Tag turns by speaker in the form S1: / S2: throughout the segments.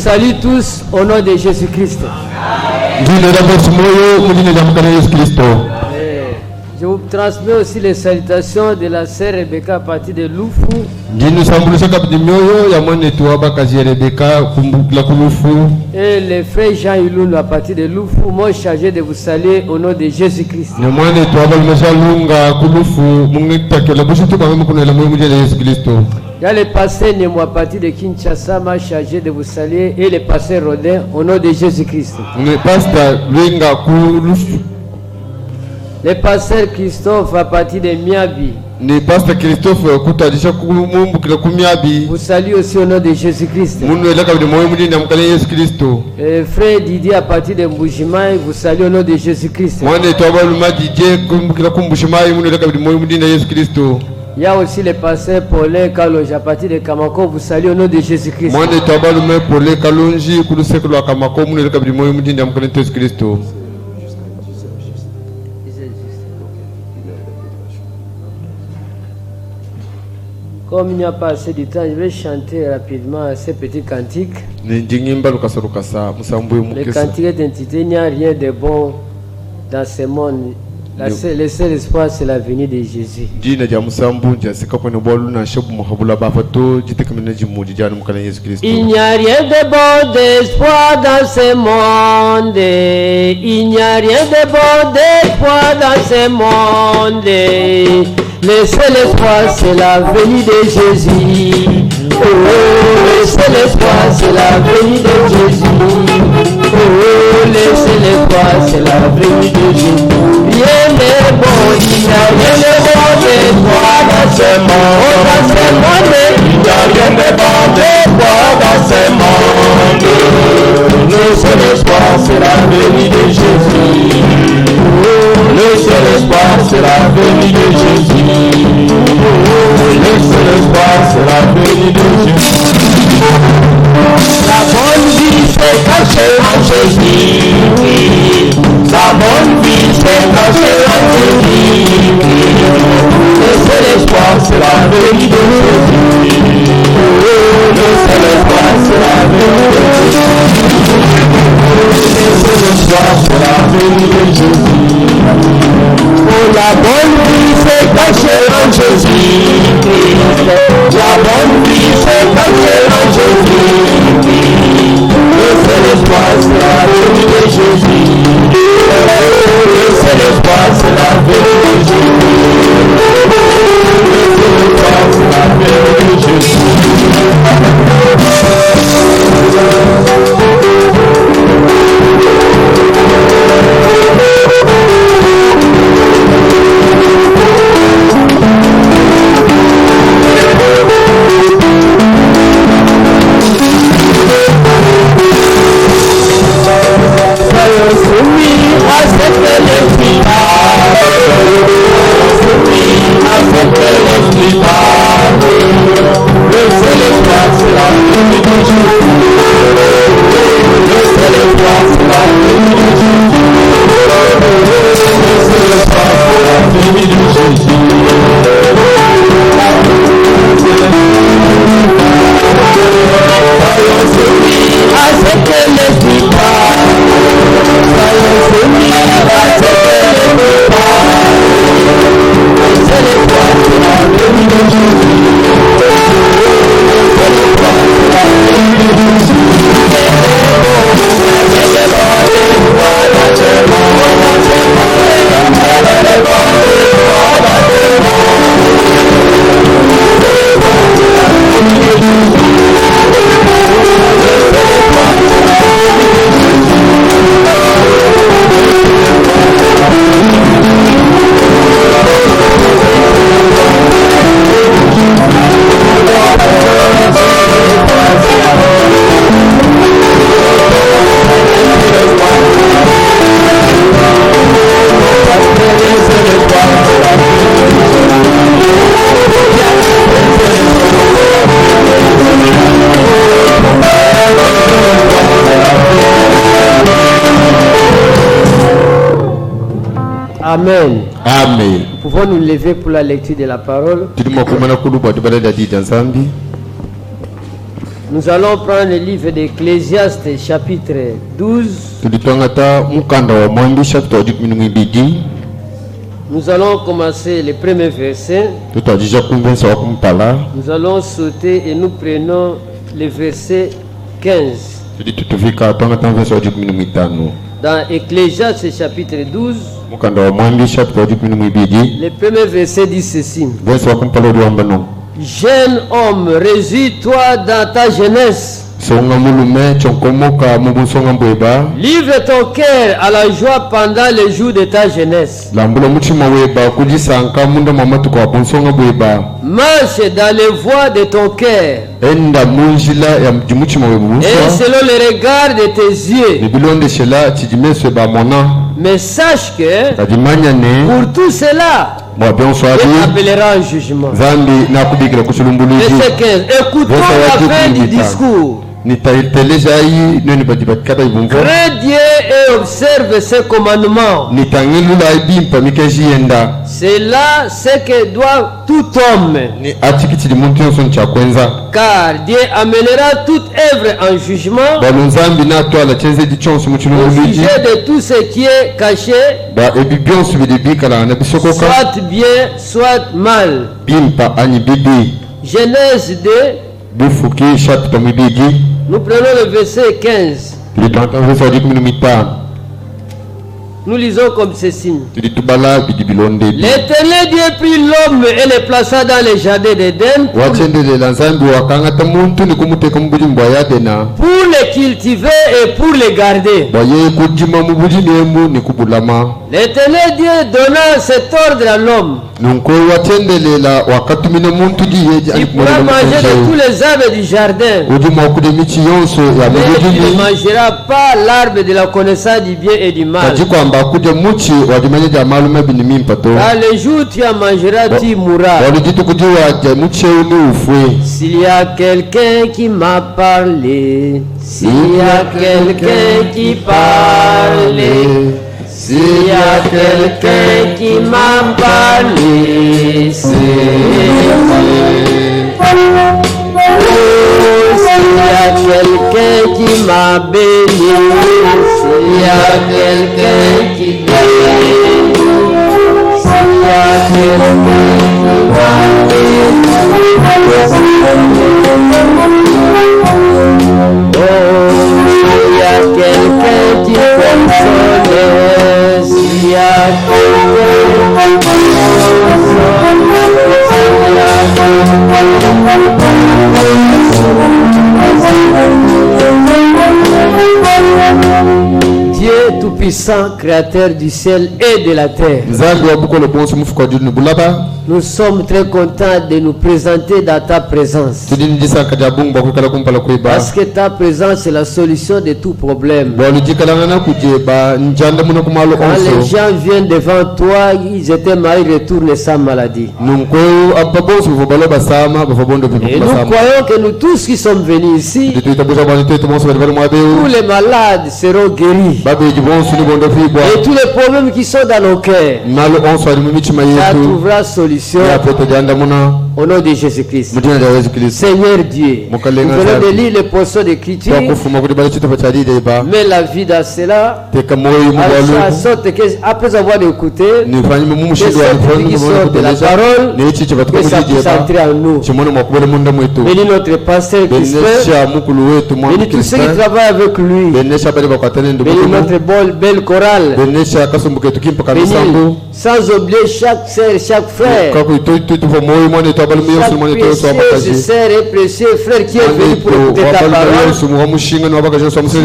S1: salue tous au nom de Jésus-Christ. Je vous transmets aussi les salutations de la sœur Rebecca à partir de Lufu. Et le frère Jean Iloun à partir de Lufu. Moi chargé de vous saluer au nom de Jésus-Christ. Il y a le pasteur Nemo à partir de Kinshasa, m'a chargé de vous saluer, et le pasteur Rodin au nom de Jésus-Christ. Le pasteur Christophe à partir de Miabi. Vous saluez aussi au nom de Jésus-Christ. Le frère Didier à partir de Mbujimaï, vous saluez au nom de Jésus-Christ. Il y a aussi le pasteur Paulin Kalonji à partir de Kamako, vous saluez au nom de Jésus-Christ. Comme il n'y a pas assez de temps, je vais chanter rapidement ces petits cantiques. Le cantique est intitulé « Il n'y a rien de bon dans ce monde ». Le seul espoir, c'est la venue de Jésus. Il n'y a rien de bon d'espoir dans ce monde. Il n'y a rien de bon d'espoir dans ce monde. Le seul espoir, c'est la venue de Jésus. Oh, le seul espoir, c'est la venue de Jésus. Oh, le seul espoir, c'est la venue de Jésus. Rien n'est bon, il n'y a rien de bon d'espoir dans ce monde. Dans ce monde, il n'y a rien de bon d'espoir dans ce monde. Le seul espoir, c'est la venue de Jésus. Le seul espoir, c'est la venue de Jésus. Le seul espoir, c'est la venue de Jésus. La bonne vie, c'est cachée en Jésus. La bonne vie, c'est cachée en Jésus. Le seul espoir, c'est la venue de Jésus. Le seul espoir, c'est la venue de Jésus. Le seul espoir, c'est la venue de Jésus. Oh, la bonne vie, c'est cachée en Jésus. La bonne vie, c'est cachée en Jésus. Le seul espoir, c'est la venue de Jésus. Le seul espoir, c'est la venue de Jésus. Le seul espoir, c'est la venue de Jésus. Amen.
S2: Amen.
S1: Nous pouvons nous lever pour la lecture de la parole. Nous allons prendre le livre d'Ecclésiaste chapitre 12. Nous allons commencer le premier verset. Nous allons sauter et nous prenons le verset 15. Dans Ecclésiaste chapitre 12, le premier verset dit ceci. Jeune homme, réside-toi dans ta jeunesse. Livre ton cœur à la joie pendant les jours de ta jeunesse. Marche dans les voies de ton cœur et selon le regard de tes yeux. Mais sache que pour tout cela, Dieu appellera un jugement. Verset 15. Écoutons la fin du discours. Crains Dieu et observe ses commandements. C'est là ce que doit tout homme. Car Dieu amènera toute œuvre en jugement au sujet de tout ce qui est caché, soit bien, soit mal. Genèse 2. Nous prenons le verset 15. Nous lisons comme ceci. L'Éternel Dieu prit l'homme et le plaça dans le jardin d'Éden pour le cultiver et pour le garder. L'Éternel Dieu donna cet ordre à l'homme. Il pourra manger de tous les arbres du jardin, mais il ne mangera pas l'arbre de la connaissance du bien et du mal. Car le jour où tu en mangeras, tu mourras. S'il y a quelqu'un qui m'a parlé, s'il y a quelqu'un qui parle, s'il y a quelqu'un qui m'a parlé, c'est s'il y a quelqu'un qui m'a béni, s'il y a quelqu'un qui béni, s'il y a quelqu'un qui m'a béni, oh, s'il y a quelqu'un qui console, s'il y a quelqu'un qui Dieu Tout-Puissant, Créateur du ciel et de la terre. Nous sommes très contents de nous présenter dans ta présence. Parce que ta présence est la solution de tout problème. Quand les gens viennent devant toi, ils étaient malades, ils retournent sans maladie. Et nous croyons que nous tous qui sommes venus ici, tous les malades seront guéris. Et tous les problèmes qui sont dans nos cœurs, ça trouvera solution. Au nom de Jésus-Christ. Seigneur Dieu, nous venons de lire les portions d'écriture, mais la vie dans cela, à sorte que après avoir écouté, que cette vie qui sort de la parole, que ça puisse entrer en nous. Bénis notre pasteur Christophe, bénis tous ceux qui travaillent avec lui, bénis notre belle chorale, bénis sans oublier chaque sœur, chaque frère, chaque précieuse sœur et précieux frère qui est venu pour écouter ta parole. S'il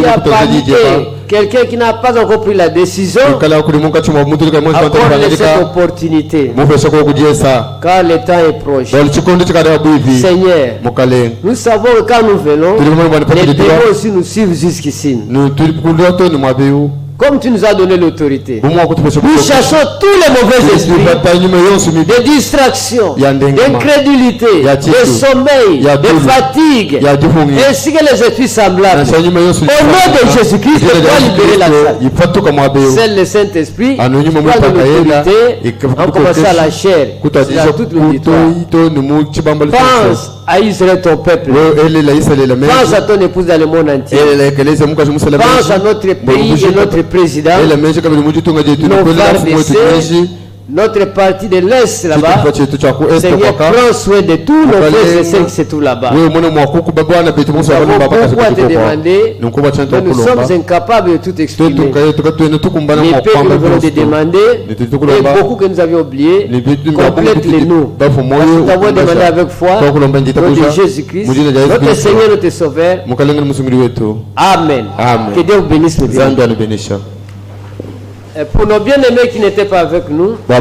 S1: y a parmi quelqu'un qui n'a pas encore pris la décision, accorde cette opportunité, car le temps est proche. Seigneur, nous savons que quand nous venons, les démons aussi nous suivent jusqu'ici. Comme tu nous as donné l'autorité, nous cherchons tous les mauvais esprits, des distractions, d'incrédulité, de sommeil, de fatigue, ainsi que les esprits semblables. Au nom de Jésus-Christ, tu dois libérer la salle. C'est le Saint-Esprit qui a l'autorité en commençant à la chair. C'est à toute l'auditoire. Pense à Israël, ton peuple. Pense à ton épouse dans le monde entier. Pense à notre pays et notre président. Nos frères et sœurs, notre partie de l'Est là-bas. Seigneur, prends soin de tous nos frères et sœurs qui se trouvent là-bas. Nous avons beaucoup à te demander, mais nous sommes incapables de tout exprimer. Les peuples veulent te demander, et beaucoup que nous avions oubliés, complète-les-nous. Nous avons demandé avec foi, au nom de Jésus-Christ, notre Seigneur, notre Sauveur. Amen. Que Dieu vous bénisse. Pour nos bien-aimés qui n'étaient pas avec nous, nous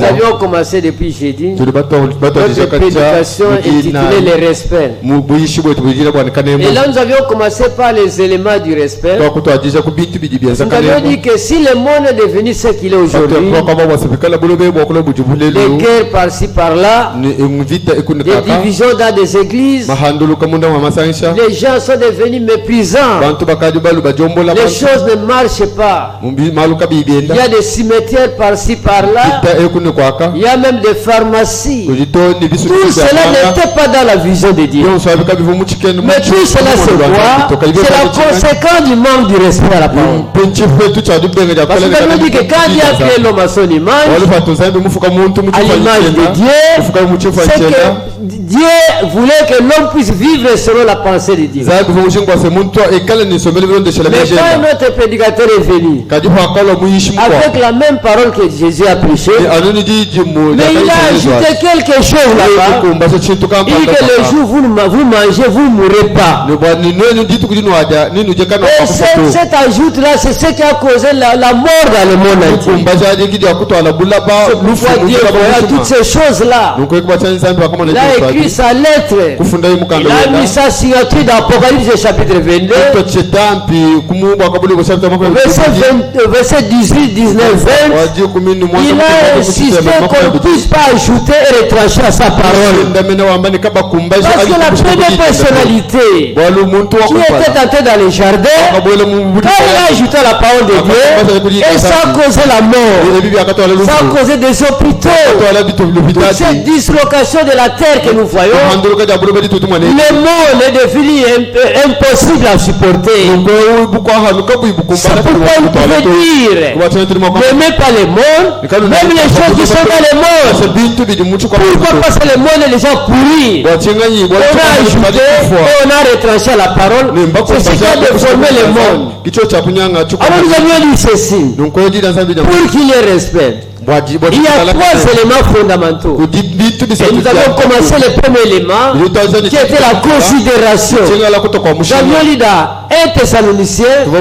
S1: avions commencé depuis jeudi notre prédication intitulée Les respects. Et là, nous avions commencé par les éléments du respect. Nous avions dit que si le monde est devenu ce qu'il est aujourd'hui, des guerres par-ci par-là, des divisions dans des églises, les gens sont devenus méprisants, les choses ne marchent pas. Il y a des cimetières par-ci par-là. Il y a même des pharmacies. Tout cela n'était pas dans la vision de Dieu. Mais tout cela c'est quoi? C'est la conséquence du manque du respect à la parole. Parce que nous dit que quand Dieu a créé l'homme à son image, à l'image de Dieu, c'est que Dieu voulait que l'homme puisse vivre selon la pensée de Dieu. Mais quand notre prédicateur est venu, avec la même parole que Jésus a prêché, mais il a ajouté quelque chose là-bas. Il dit que le jour où vous mangez, vous ne mourrez pas. Et cette ajoute-là, c'est ce qui a causé la mort dans le monde entier. C'est pourquoi Dieu voit toutes ces choses-là. Il a écrit sa lettre. Il a mis sa signature dans Apocalypse chapitre 22. Verset 18, 19, 20. Il a insisté qu'on ne puisse pas ajouter et retrancher à sa parole. Parce que la première personnalité qui était entrée dans le jardin, quand il a ajouté la parole de Dieu, et ça a causé la mort, ça a causé des hôpitaux, toute cette dislocation de la terre que nous voyons, le monde est devenu impossible à supporter. C'est pourquoi nous pouvons dire, n'aimez pas le monde, même les choses qui sont dans le monde. Pourquoi? Parce que le monde est déjà pourri. On a ajouté et on a retranché la parole. C'est ce qui a déformé le monde. Alors nous avions dit ceci, pour qu'il y ait respect. Il y a trois éléments fondamentaux. Et nous avons commencé le premier élément qui était la considération. Nous avions dit dans 1 Thessaloniciens, il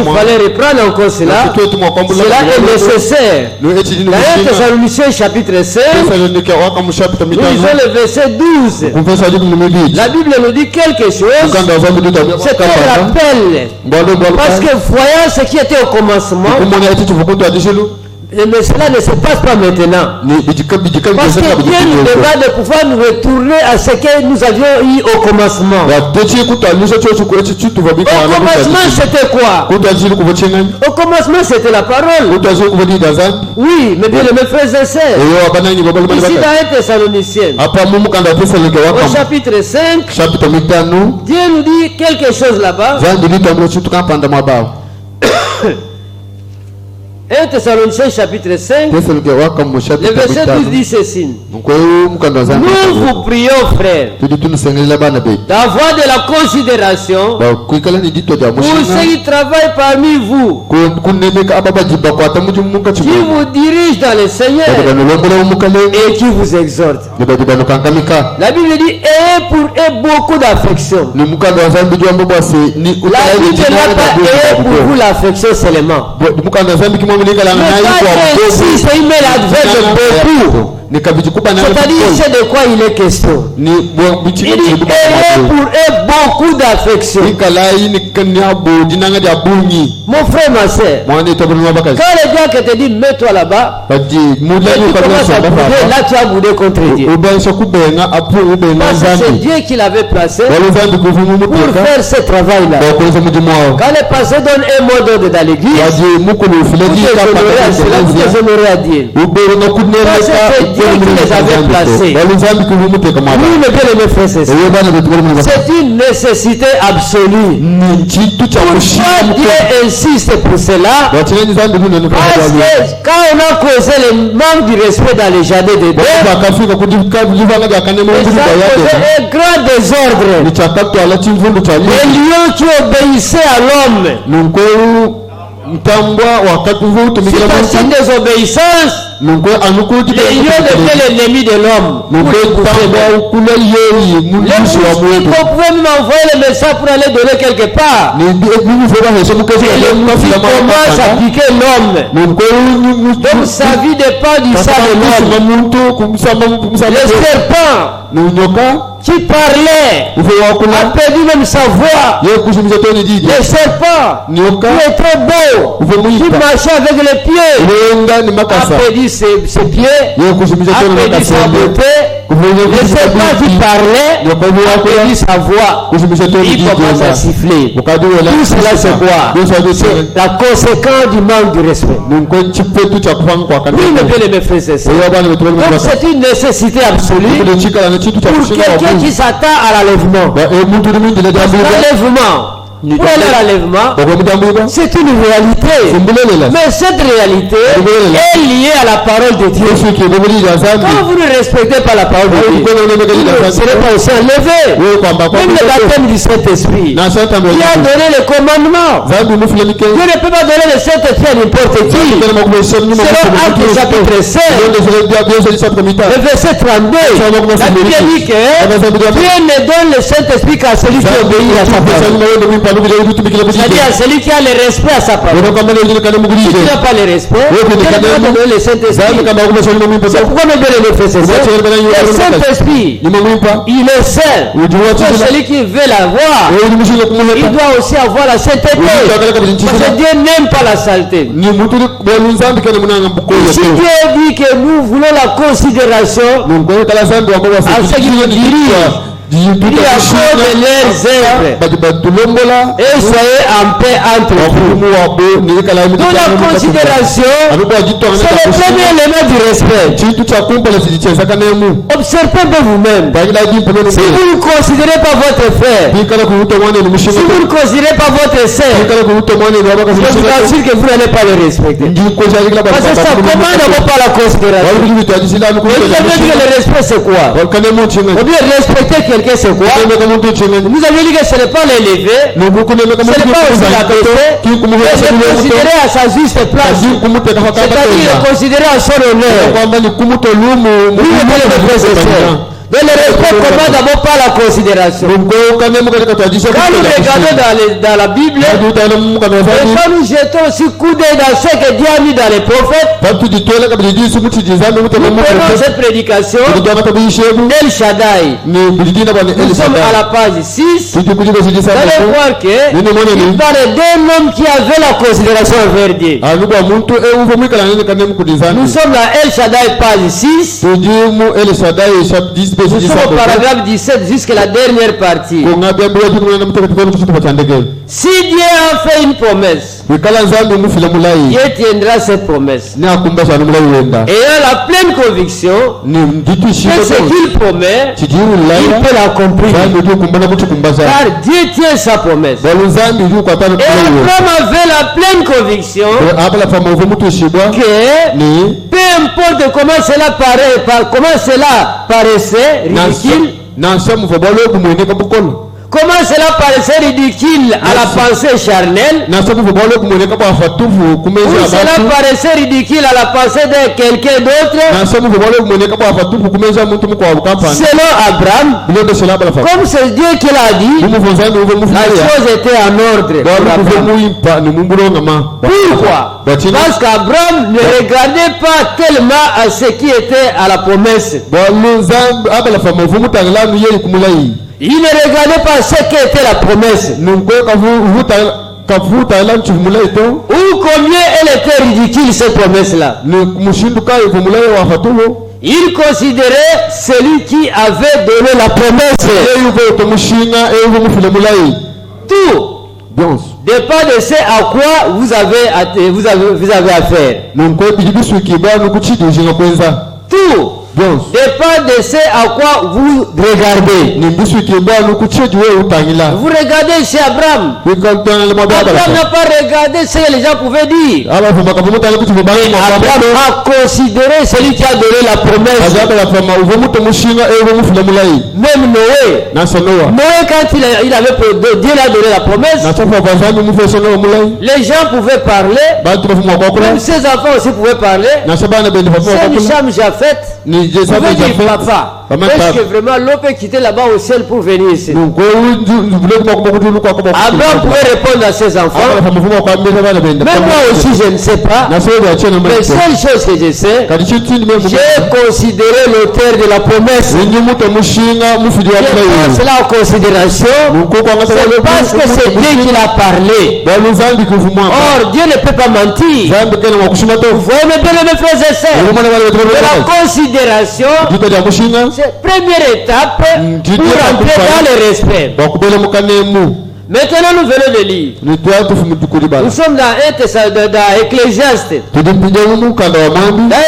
S1: fallait reprendre encore cela. Cela est nécessaire. Dans 1 Thessaloniciens chapitre 5, nous lisons le verset 12. La Bible nous dit quelque chose. C'est un rappel. Parce que voyant ce qui était au commencement, mais cela ne se passe pas maintenant. Parce que Dieu nous demande de pouvoir nous retourner à ce que nous avions eu au commencement. Au commencement c'était quoi? Au commencement c'était la parole. Oui, mais bien mes frères et sœurs, ici dans 1 Thessaloniciens, au chapitre 5, Dieu nous dit quelque chose là-bas. 1 Thessaloniciens chapitre 5, le verset 12 dit ceci. Nous vous prions, frères, d'avoir de la considération pour ceux qui travaillent parmi vous, qui vous dirigent dans le Seigneur et qui vous exhortent. La Bible dit, ayez pour eux beaucoup d'affection. La Bible n'a pas ayez pour vous l'affection seulement. Mais quand il insiste, il met l'adverbe beaucoup. C'est-à-dire, c'est de quoi il est question. Il dit, ayez pour eux beaucoup d'affection. Mon frère, ma soeur, quand le diable te dit, mets-toi là-bas, et tu commences à bouder, là tu as boudé contre Dieu. Parce que c'est Dieu qui l'avait placé pour faire ce travail-là. Quand le pasteur donne un mot d'ordre dans l'église, vous déshonorez à cela, vous déshonorez à Dieu. Parce que c'est les avez placés. Oui, mes bien-aimés frères et sœurs, c'est une nécessité absolue. Pourquoi Dieu insiste pour cela? Parce que quand on a causé le manque du respect dans les jardins de Dieu, ça a causé un grand désordre. Les lions qui obéissaient à l'homme, c'est parce une désobéissance, les lions devenaient l'ennemi de l'homme. Vous pouvez même envoyer le message pour aller donner quelque part. Et commence à piquer l'homme. Donc sa vie dépend du sang de l'homme. Le serpent qui parlait a perdu même sa voix. Le serpent qui est trop beau, qui marchait avec les pieds, a perdu ses pieds, a perdu sa beauté. Le serpent qui parlait a perdu sa voix. Il commence à siffler. Tout cela c'est quoi? C'est la conséquence du manque de respect. Oui, mes bien-aimés frères et sœurs. Donc c'est une nécessité absolue pour quelqu'un qui s'attend à l'enlèvement. L'enlèvement. Pour l'enlèvement, c'est une réalité. Mais cette réalité est liée à la parole de Dieu. Quand vous ne respectez pas la parole de Dieu, vous ne serez pas aussi enlevé. Même le baptême du Saint-Esprit, il a donné le commandement. Dieu ne peut pas donner le Saint-Esprit à n'importe qui. Selon Actes chapitre 5, le verset 32, la Bible dit que Dieu ne donne le Saint-Esprit qu'à celui qui obéit à sa parole. C'est-à-dire celui qui a le respect à sa parole. Si tu n'as pas le respect, tu ne peux pas donner le Saint-Esprit. C'est pourquoi nous devons le faire. Le Saint-Esprit, il est saint. Celui qui veut l'avoir, il doit aussi avoir la sainteté. Parce que Dieu n'aime pas la saleté. Si Dieu dit que nous voulons la considération à ce qui nous dirige, il y a cause de leurs œuvres et soyez en paix entre vous. Dans la considération, c'est le premier élément du respect. Observez vous-même. Si vous ne considérez pas votre frère, si vous ne considérez pas votre sœur, je vous assure que vous n'allez pas le respecter. Parce que ça commande d'abord par la considération. Le respect c'est quoi? On doit respecter quelqu'un. C'est quoi? Vous avez dit que ce n'est pas l'élever, ce n'est pas aussi la baisser, mais le considérer à sa juste place, c'est-à-dire le considérer à son honneur. Mais le respect commence d'abord par la considération. Quand nous regardons dans la Bible, et quand nous jetons aussi coup d'œil dans ce que Dieu a mis dans les prophètes, nous prenons cette prédication d'El Shaddai. Nous sommes à la page 6. Vous allez voir qu'il parle d'un homme qui avait la considération envers Dieu. Nous sommes à El Shaddai page 6. Nous sommes au paragraphe 17 jusqu'à la dernière partie. Si Dieu a fait une promesse, Dieu tiendra cette promesse. Ayant la pleine conviction que ce qu'il promet, il peut l'accomplir. Car Dieu tient sa promesse. Et Abraham avait la pleine conviction que peu importe comment cela paraissait ridicule, comment cela paraissait ridicule à la pensée charnelle, ou cela paraissait ridicule à la pensée de quelqu'un d'autre, selon Abraham, comme c'est Dieu qui l'a dit, la chose était en ordre. Pourquoi? Parce qu'Abraham ne regardait pas tellement à ce qui était à la promesse. Il ne regardait pas ce qu'était la promesse. Ou combien elle était ridicule cette promesse-là. Il considérait celui qui avait donné la promesse. Tout dépend de ce à quoi vous avez affaire. Tout dépend de ce à quoi vous regardez. Vous regardez chez Abraham. Abraham n'a pas regardé ce que les gens pouvaient dire. Abraham a considéré celui qui a donné la promesse. Même Noé. Noé, quand il avait Dieu l'a donné la promesse, les gens pouvaient parler. Même ses enfants aussi pouvaient parler. Sam, Japheth, pouvaient dire papa. Est-ce que vraiment l'eau peut quitter là-bas au ciel pour venir ici? Abraham pouvait répondre à ses enfants. Même moi aussi je ne sais pas. Mais seule chose que je sais, j'ai considéré l'auteur de la promesse. Je prends cela en considération. C'est parce que c'est Dieu qui l'a parlé. Or Dieu ne peut pas mentir. Vous voyez mes bien-aimés frères et sœurs, la considération, c'est la première étape pour entrer dans le respect. Maintenant, nous venons de lire. Nous sommes dans Ecclésiaste. Dans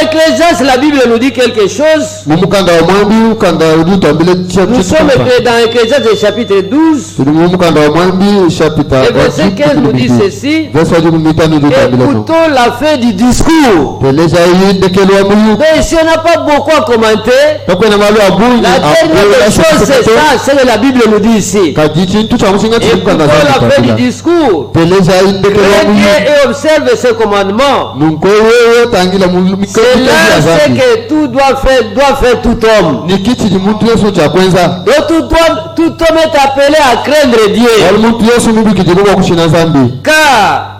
S1: Ecclésiaste, la Bible nous dit quelque chose. Nous sommes dans Ecclésiaste chapitre 12. Et verset 15 nous dit ceci. Écoutons la fin du discours. Mais si on n'a pas beaucoup à commenter, la dernière chose c'est ça, c'est que la Bible nous dit ici. Écoutons la fin du discours. Regarde et observe ce commandement. C'est là ce que tout doit faire tout homme. Donc tout homme est appelé à craindre Dieu. Car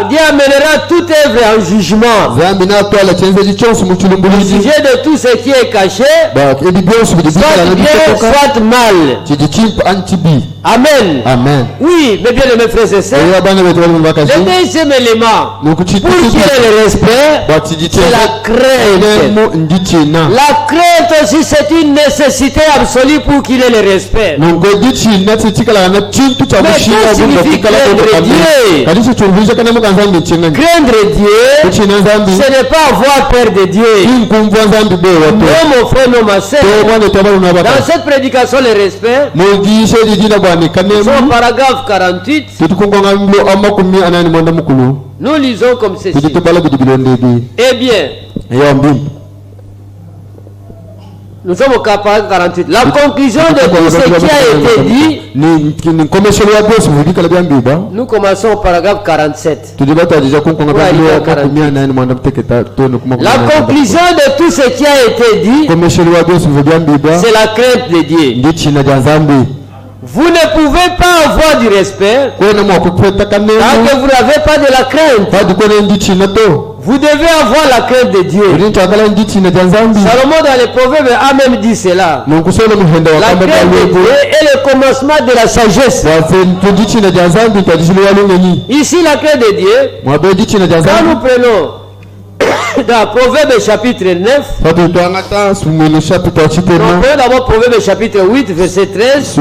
S1: Dieu amènera toute œuvre en jugement. Au sujet de tout ce qui est caché, soit bien, soit mal. Amen.
S2: Amen.
S1: Oui, mes bien-aimés frères et sœurs, le deuxième élément pour qu'il y ait le respect, c'est la crainte. La crainte aussi, c'est une nécessité absolue pour qu'il y ait le respect. Mais qu'est-ce que signifie craindre Dieu? Craindre Dieu, ce n'est pas avoir peur de Dieu. Non, mon frère, non, ma sœur. Dans cette prédication, le respect, son paragraphe 48, nous lisons comme ceci. Eh bien, nous sommes au paragraphe 48. La conclusion de tout ce qui a été dit, nous commençons au paragraphe 47. La conclusion de tout ce qui a été dit, c'est la crainte de Dieu. Vous ne pouvez pas avoir du respect tant que vous n'avez pas de la crainte. Vous devez avoir la crainte de Dieu. Salomon dans les Proverbes a même dit cela. La crainte de Dieu est le commencement de la sagesse. Ici la crainte de Dieu, quand nous prenons dans Proverbe chapitre 9, on prend d'abord Proverbe chapitre 8 verset 13.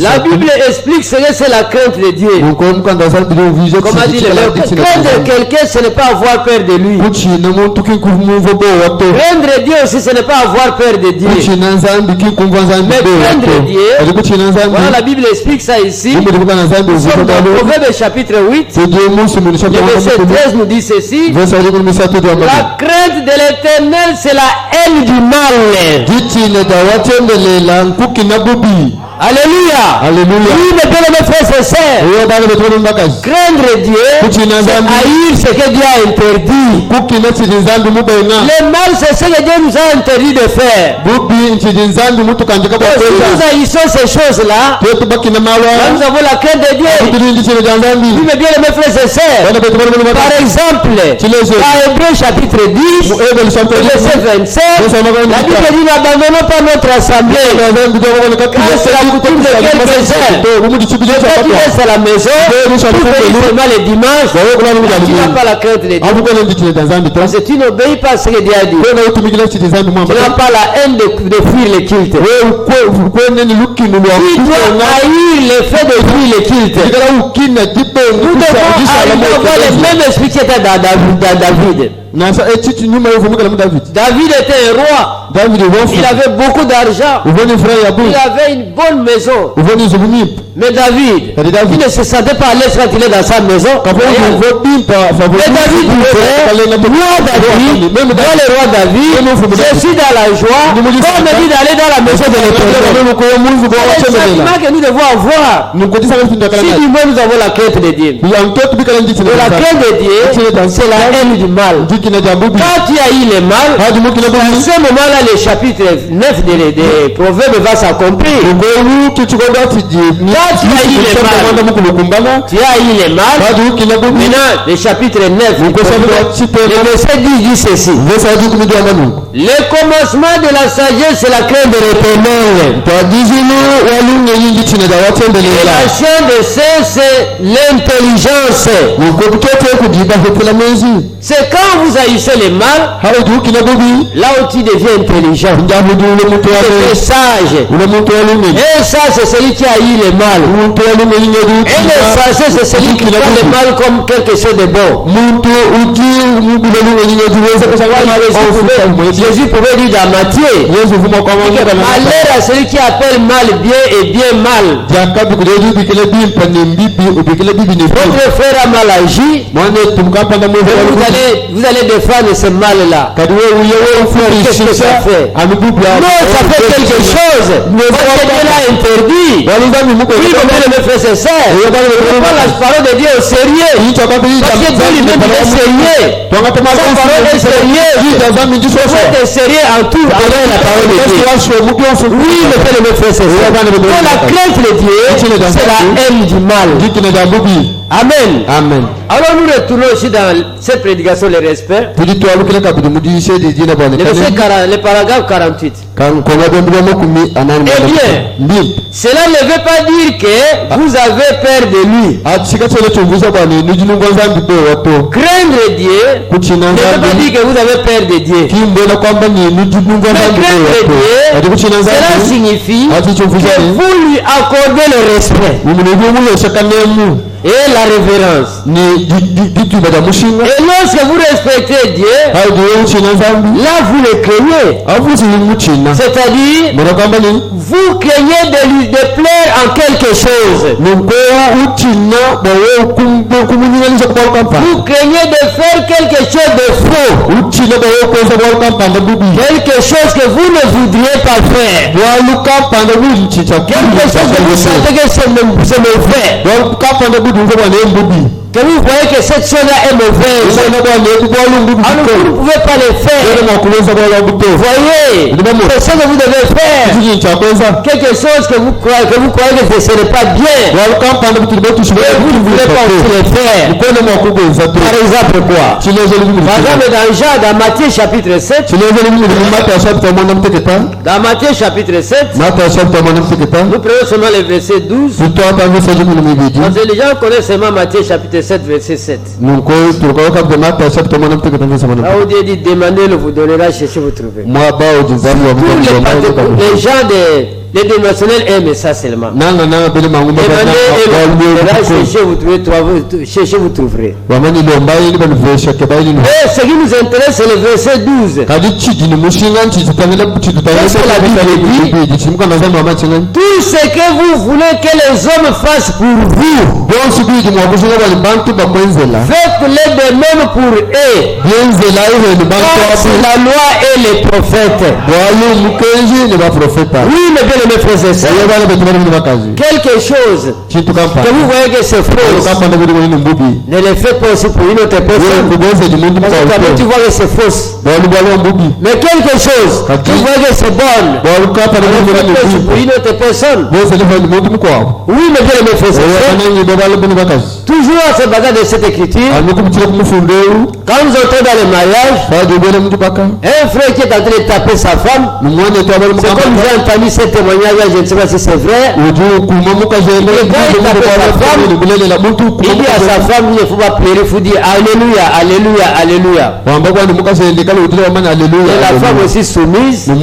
S1: La Bible explique ce que c'est la crainte de Dieu. Comme a dit la crainte de quelqu'un, ce n'est pas avoir peur de lui. Craindre Dieu aussi, ce n'est pas avoir peur de Dieu. Mais craindre Dieu, voilà, la Bible explique ça ici. Proverbe chapitre 8, le verset 13 nous dit ceci. La crainte de l'Éternel, c'est la haine du mal. Alléluia. Oui, mes bien-aimés frères et sœurs, craindre Dieu, c'est haïr ce que Dieu a interdit. Le mal, c'est ce que Dieu nous a interdit de faire. Si nous haïssons ces choses-là, nous avons la crainte de Dieu. Oui, mes bien-aimés frères et sœurs, par exemple, dans Hébreux chapitre 10, verset 27, la Bible dit n'abandonnons pas notre assemblée. C'est la coutume de quelques-uns. Tu restes à la maison, tu fais seulement les dimanches, tu n'as pas la crainte de Dieu. Parce que tu n'obéis pas à ce que Dieu a dit. Tu n'as pas la haine de fuir les cultes. Tu dois haïr le fait de fuir les cultes. Nous devons avoir le même esprit qui était dans David. David était un roi. Il avait beaucoup d'argent. Il avait une bonne maison. Mais David, il ne se sentait pas à l'aise quand il est dans sa maison. Mais David moi le roi David, je suis dans la joie. On me dit d'aller dans la maison de l'Éternel. C'est le sentiment que nous devons avoir. Si nous-mêmes nous avons la crainte de Dieu. La crainte de Dieu, c'est la haine du mal. Quand tu as eu le mal, à ce moment-là, le chapitre 9 des Proverbes va s'accomplir. Quand tu as eu le mal, maintenant, le chapitre 9, le verset 10 dit ceci. Le commencement de la sagesse, c'est la crainte de l'Éternel. L'action de c'est l'intelligence. C'est quand vous haïssez le mal, là où tu deviens intelligent, tu es sage. Et sage, c'est celui qui a eu le mal. Et le sage, c'est celui qui prend le mal comme quelque chose de bon. Jésus pouvait dire dans Matthieu, malheur à celui qui appelle mal bien et bien mal. Votre frère a mal agi, vous allez défendre ce mal-là. Qu'est-ce que ça fait? Non, ça fait quelque chose. Parce que Dieu l'a interdit. Oui, comme le frère c'est ça. On prend la parole de Dieu au sérieux. Parce que Dieu lui-même est sérieux. Sa parole est sérieuse. Il faut être sérieux en tout avec la parole de Dieu. Oui, le frère c'est ça. Donc la crainte de Dieu, c'est la haine du mal. Amen. Amen. Alors nous retournons aussi dans cette prédication, le respect. Le paragraphe 48. Eh bien, cela ne veut pas dire que vous avez peur de lui. Craindre Dieu ne veut pas dire que vous avez peur de Dieu. Mais craindre Dieu, cela signifie que vous lui accordez le respect et la révérence. Et lorsque vous respectez Dieu, là vous le craignez. C'est-à-dire, vous craignez de lui déplaire en quelque chose. Vous craignez de faire quelque chose de faux. Quelque chose que vous ne voudriez pas faire. Quelque chose que vous sentez que c'est mauvais. Que vous voyez que cette chose-là est mauvaise. Alors vous ne pouvez pas le faire. Voyez, c'est ce que vous devez faire. Quelque chose que vous croyez que ce n'est pas bien. Et vous ne voulez pas aussi le faire. Par exemple quoi? Par exemple dans Matthieu chapitre 7. Dans Matthieu chapitre 7. Nous prenons seulement le verset 12. Parce que les gens connaissent seulement Matthieu chapitre 7 verset 7. Là où Dieu dit demandez, le vous donnera, cherchez, vous trouvez. Les gens les dénominationnels aiment ça seulement. Demandez et cherchez, vous trouverez. Et ce qui nous intéresse, c'est le verset 12. Tout ce que vous voulez que les hommes fassent pour vous, faites-le de même pour eux. C'est la loi et les prophètes. Oui, mais bien mes frères et sœurs, quelque chose que vous voyez que c'est faux, ne le faites pas aussi pour une autre personne. Parce que tu vois que c'est fausse. Mais quelque chose que vous voyez que c'est bon, ne le faites pas aussi pour une autre personne. Oui, mais bien mes frères et sœurs, toujours à ce bagage de cette écriture, quand nous entrons dans le mariage, un frère qui est en train de taper sa femme, c'est comme j'ai entendu ce témoignage, je ne sais pas si c'est vrai. Il dit à sa femme, il ne faut pas pleurer, il faut dire Alléluia, Alléluia, Alléluia. Et la femme aussi soumise, quand le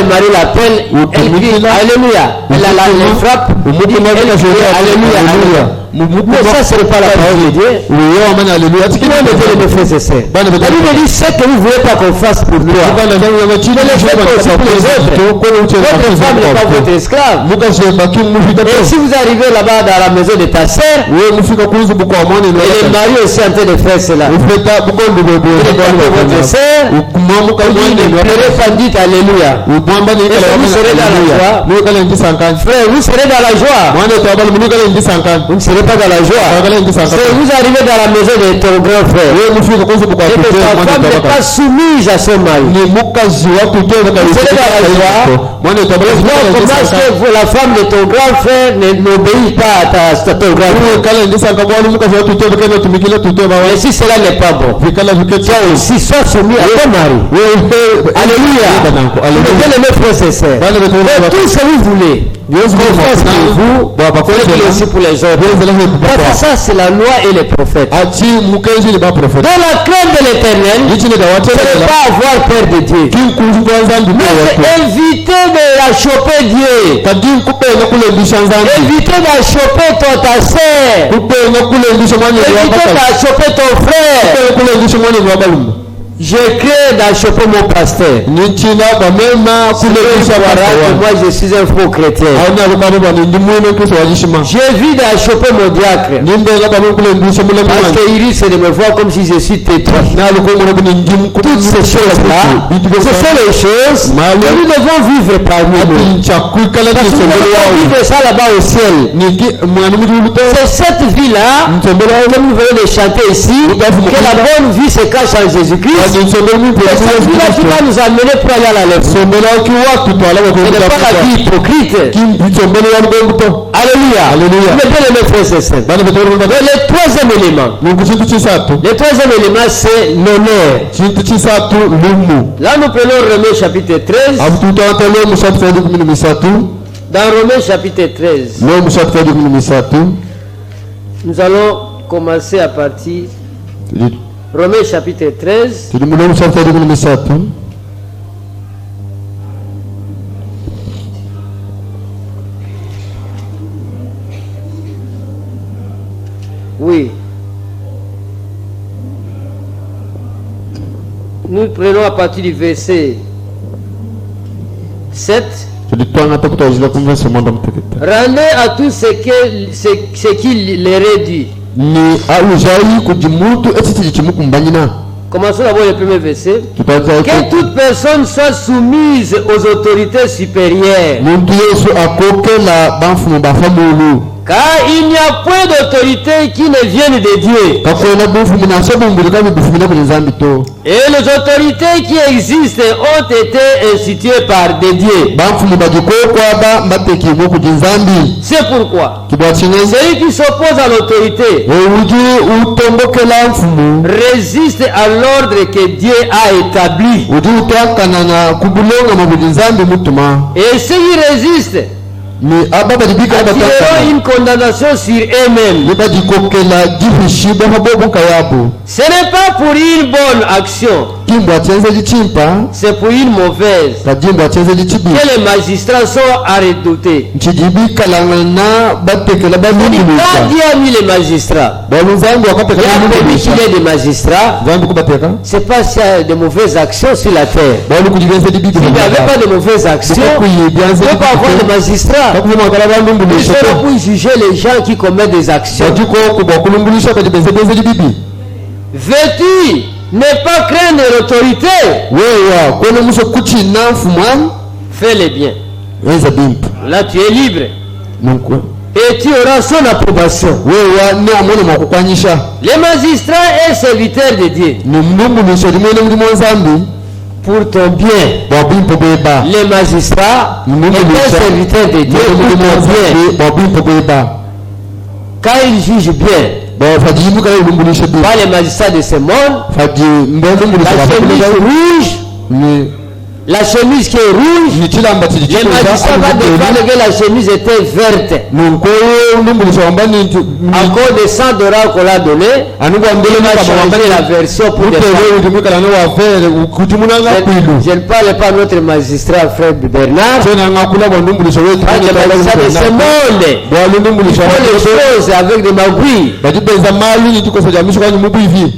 S1: mari l'appelle, elle crie Alléluia. Elle la frappe, elle dit Alléluia, Alléluia. Mais ça, ce n'est pas la parole de Dieu.
S2: Alléluia.
S1: Tu dois me dire, mes frères et sœurs. La Bible dit ce que vous ne voulez pas qu'on fasse pour toi. Ne le faites pas aussi pour les autres. Votre femme n'est pas votre esclave. Et si vous arrivez là-bas dans la maison de ta sœur, et le mari aussi en train de faire cela, votre sœur, ne pleurez pas, dites Alléluia. Vous serez dans la joie. Frère, vous serez dans la joie. Vous ne serez pas dans la joie. Si vous arrivez dans la maison de ton grand frère et que ta femme n'est pas soumise à son mari, vous serez dans la joie. Comment est-ce que la femme de ton grand frère n'obéit pas à ton grand frère? Et si cela n'est pas bon, toi aussi sois soumis à ton mari. Alléluia. Mettez mes frères et sœurs. Tout ce que vous voulez. Dieu fasse pour vous, faites aussi pour les autres. Ça, c'est la loi et les prophètes. Dans la crainte de l'Éternel, ce n'est pas avoir peur de Dieu. Mais éviter de choper Dieu. Éviter de choper ta sœur. Éviter de choper ton frère. Je crains d'achoper mon pasteur. Moi, je suis un faux chrétien. J'évite d'achoper mon diacre. Parce qu'il risque de me voir comme si je suis têtu. Toutes ces choses-là, ce sont les choses que nous devons vivre parmi nous. Parce que nous devons vivre ça là-bas au ciel. C'est cette vie-là que nous venons de chanter ici, que la bonne vie se cache en Jésus-Christ. C'est celui-là qui va nous amener pour aller à la lèvre. Ce n'est pas la vie hypocrite. Alléluia. Mettez les frères et sœurs. Le troisième élément. Le troisième élément, c'est l'honneur. Là, nous prenons Romains chapitre 13. Dans Romains chapitre 13, nous allons commencer à partir Romains chapitre 13. Oui. Nous prenons à partir du verset 7. Rendez à tous ce qui les réduit. Commençons d'abord le premier verset. Que toute personne soit soumise aux autorités supérieures. Car il n'y a point d'autorité qui ne vienne de Dieu. Et les autorités qui existent ont été instituées par des dieux. C'est pourquoi celui qui s'oppose à l'autorité résiste à l'ordre que Dieu a établi. Et ceux qui résistent attireront une condamnation sur eux-mêmes. Ce n'est pas pour une bonne action, c'est pour une mauvaise que les magistrats sont à redouter. Dieu a mis les magistrats. Il a permis qu'il y ait des magistrats. C'est pas s'il y a de mauvaises actions sur la terre. S'il n'y avait pas de mauvaises actions, il ne peut pas avoir de magistrats. Ils sont là pour juger les gens qui commettent des actions. Vêtu, ne pas craindre l'autorité. Fais le bien. Là tu es libre. Et tu auras son approbation. Les magistrats et serviteurs de Dieu. Pour ton bien. Les magistrats et serviteurs de Dieu pour ton bien. Quand ils jugent bien, pas les magistrats de ce monde, la chemise rouge la chemise qui est rouge, les magistrats vont défendre que la chemise était verte. À cause des 100 $ qu'on l'a donné, il va changer la version pour des femmes. Je ne parle pas de notre magistrat frère Bernard. Le magistrat de ce monde, il fait les choses avec des magouilles.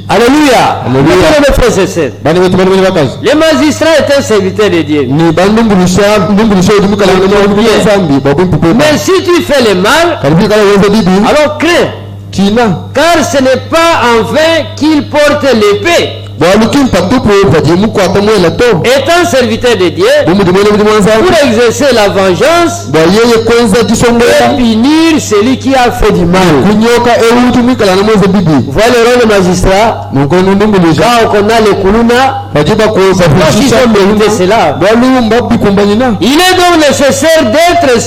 S1: Alléluia. Les magistrats étaient serviteurs de Dieu. Mais si tu fais le mal, alors crains. Car ce n'est pas en vain qu'il porte l'épée. Étant serviteur de Dieu, pour exercer la vengeance et punir celui qui a fait du mal. Voilà le rôle de magistrat. Quand on a les Kuluna, parce qu'ils ont mérité cela. Il est donc nécessaire d'être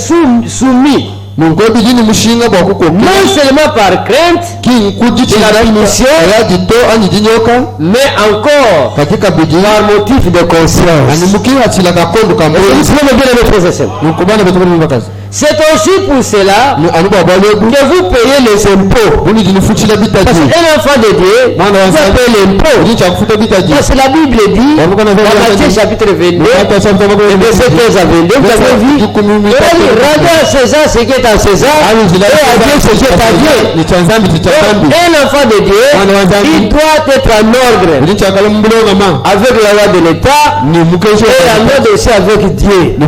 S1: soumis. Non seulement par crainte de la punition, mais encore par motif de conscience. C'est aussi pour cela que vous payez les impôts. Parce qu'un enfant de Dieu doit payer l'impôt. Parce que la Bible dit, dans Matthieu chapitre 22, verset 15 à 22, vous avez vu, rendez à César ce qui est à César, et à Dieu ce qui est à Dieu. Un enfant de Dieu, il doit être en ordre avec la loi de l'État et en ordre aussi avec Dieu. Il y a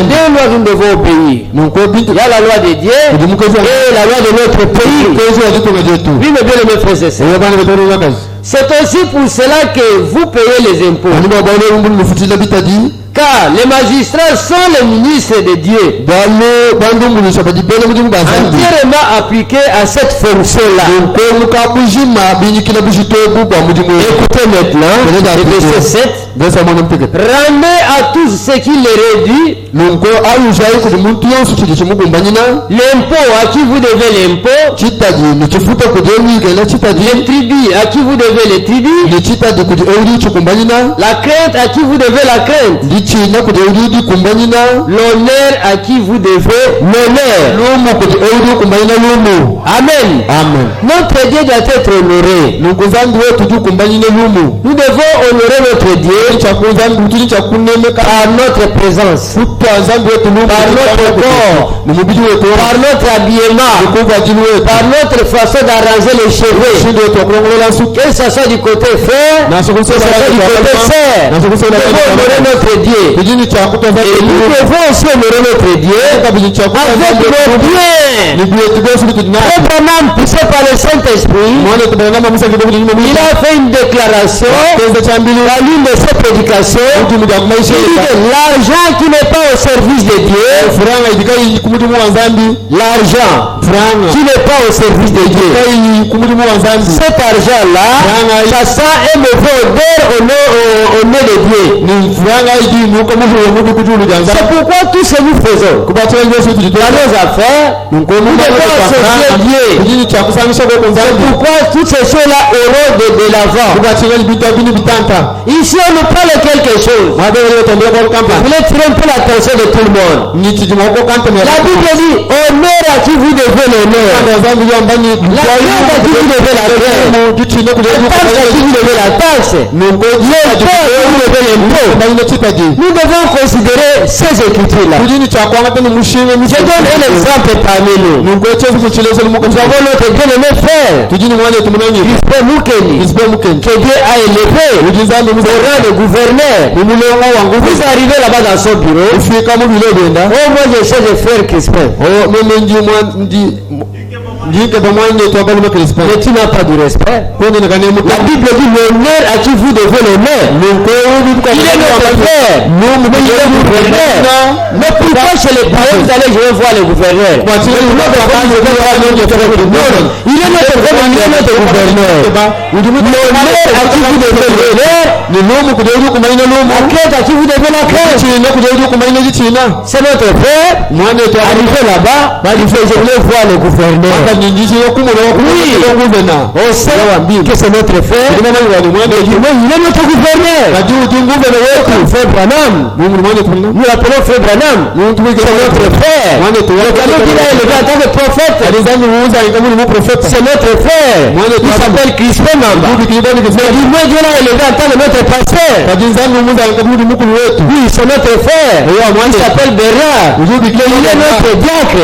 S1: deux lois que nous devons obéir. Il y a la loi de Dieu et la loi de notre pays. Oui, mais bien les frères et sœurs. C'est aussi pour cela que vous payez les impôts. Car les magistrats sont les ministres de Dieu, entièrement appliqués à cette fonction-là. Écoutez maintenant, le verset 7. Rendez à tous ce qui les réduit l'impôt à qui vous devez l'impôt, les tribus à qui vous devez les tribus, la crainte à qui vous devez la crainte, l'honneur à qui vous devez l'honneur. Amen. Notre Dieu doit être honoré. Nous devons honorer notre Dieu par notre présence, par notre corps, par notre habillement, par notre façon d'arranger les cheveux, que ce soit du côté frère, que ce soit du côté sœur. Nous devons honorer notre Dieu. Et nous devons aussi honorer notre Dieu avec nos biens. Abraham, poussé par le Saint-Esprit, il a fait une déclaration à l'une de ses prédications. Il dit que l'argent qui n'est pas au service de Dieu, l'argent qui n'est pas au service de Dieu, cet argent-là, ça sent un mauvais odeur au nez de Dieu. C'est pourquoi tout ce que nous faisons dans nos affaires, nous devons associer Dieu. C'est pourquoi toutes ces choses-là auront de l'avant. Ici on nous parle de quelque chose. Vous voulez tirer un peu l'attention de tout le monde. La Bible dit honneur à qui vous devez l'honneur, la crainte à qui vous devez la crainte, la taxe à qui vous devez la taxe, l'impôt à qui vous devez l'impôt. Nous devons considérer ces écritures-là. Je donne un exemple parmi nous. Nous avons notre bien-aimé frère, Crispin Mukeni, que Dieu a élevé au rang de gouverneur. Vous arrivez là-bas dans son bureau. Oh, moi je sais de frère Crispin. Mais tu n'as pas de respect. La Bible dit l'honneur à qui vous devez l'honneur. Il est notre frère. Mais pourquoi chez les païens vous allez jouer voir le gouverneur? Il est notre frère, il est notre gouverneur. L'honneur à qui vous devez l'honneur,
S2: ni lumu kujaribu kumaina lumu.
S1: Aketa qui vous devez la crainte.
S2: China kujaribu kumaina china.
S1: C'est notre frère.
S2: Mwana tu
S1: arrivé là-bas, il fait je voulais voir le gouverneur. Oui, on sait que c'est notre frère. Il est notre gouverneur. Frère Branham. Nous l'appelons frère Branham. C'est notre frère. Le gars en tant que prophète. C'est notre frère. Il s'appelle Crispin Namba. Il est en tant que notre pasteur. Oui, c'est notre frère. Il s'appelle Bernard. Il est notre diacre.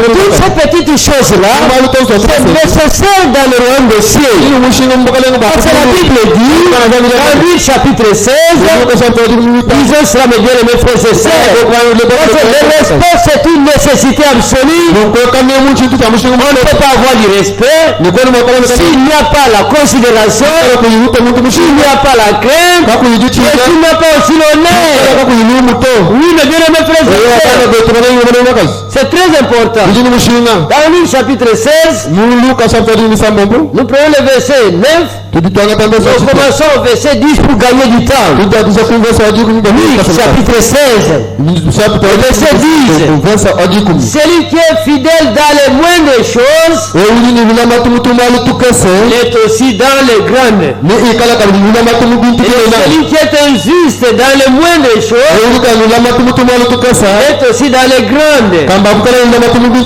S1: Toutes ces petites choses-là, c'est nécessaire dans le royaume des cieux. Parce que la Bible dit, dans Luc chapitre 16, disons cela, mes bien-aimés frères et sœurs, le respect c'est une nécessité absolue. On ne peut pas avoir du respect s'il n'y a pas la considération, s'il n'y a pas la crainte, et s'il n'y a pas aussi l'honneur. Oui, mes bien-aimés frères et sœurs, c'est très important. Dans Luc chapitre 16, nous prenons le verset 9. Nous commençons au verset 10 pour gagner du temps. Luc chapitre 16, verset 10. Celui qui est fidèle dans les moindres choses est aussi dans les grandes. Et celui qui est injuste dans les moindres choses est aussi dans les grandes.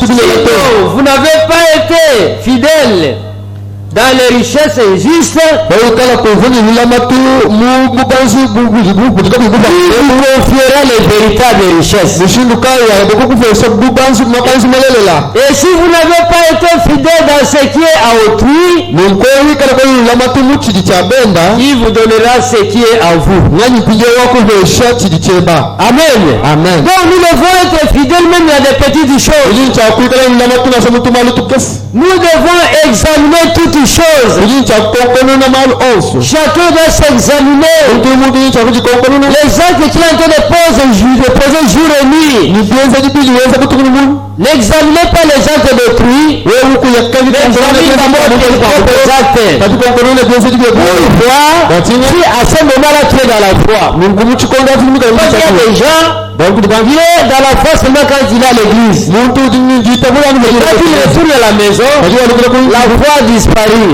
S1: Sinon, vous n'avez pas été fidèle dans les richesses injustes, vous confierez les véritables richesses. Et si vous n'avez pas été fidèle dans ce qui est à autrui, il vous donnera ce qui est à vous. Amen. Amen. Donc nous devons être fidèles même à des petites choses. Nous devons examiner toutes choses. Chacun doit s'examiner. Les actes qu'il est en train de poser jour et nuit. N'examinez pas les actes d'autrui. Examinez d'abord tes propres actes. Pour voir si à ce moment-là tu es dans la foi. Parce qu'il y a des gens, il est dans la foi seulement quand il est à l'église. Quand il retourne à la maison, la foi disparaît.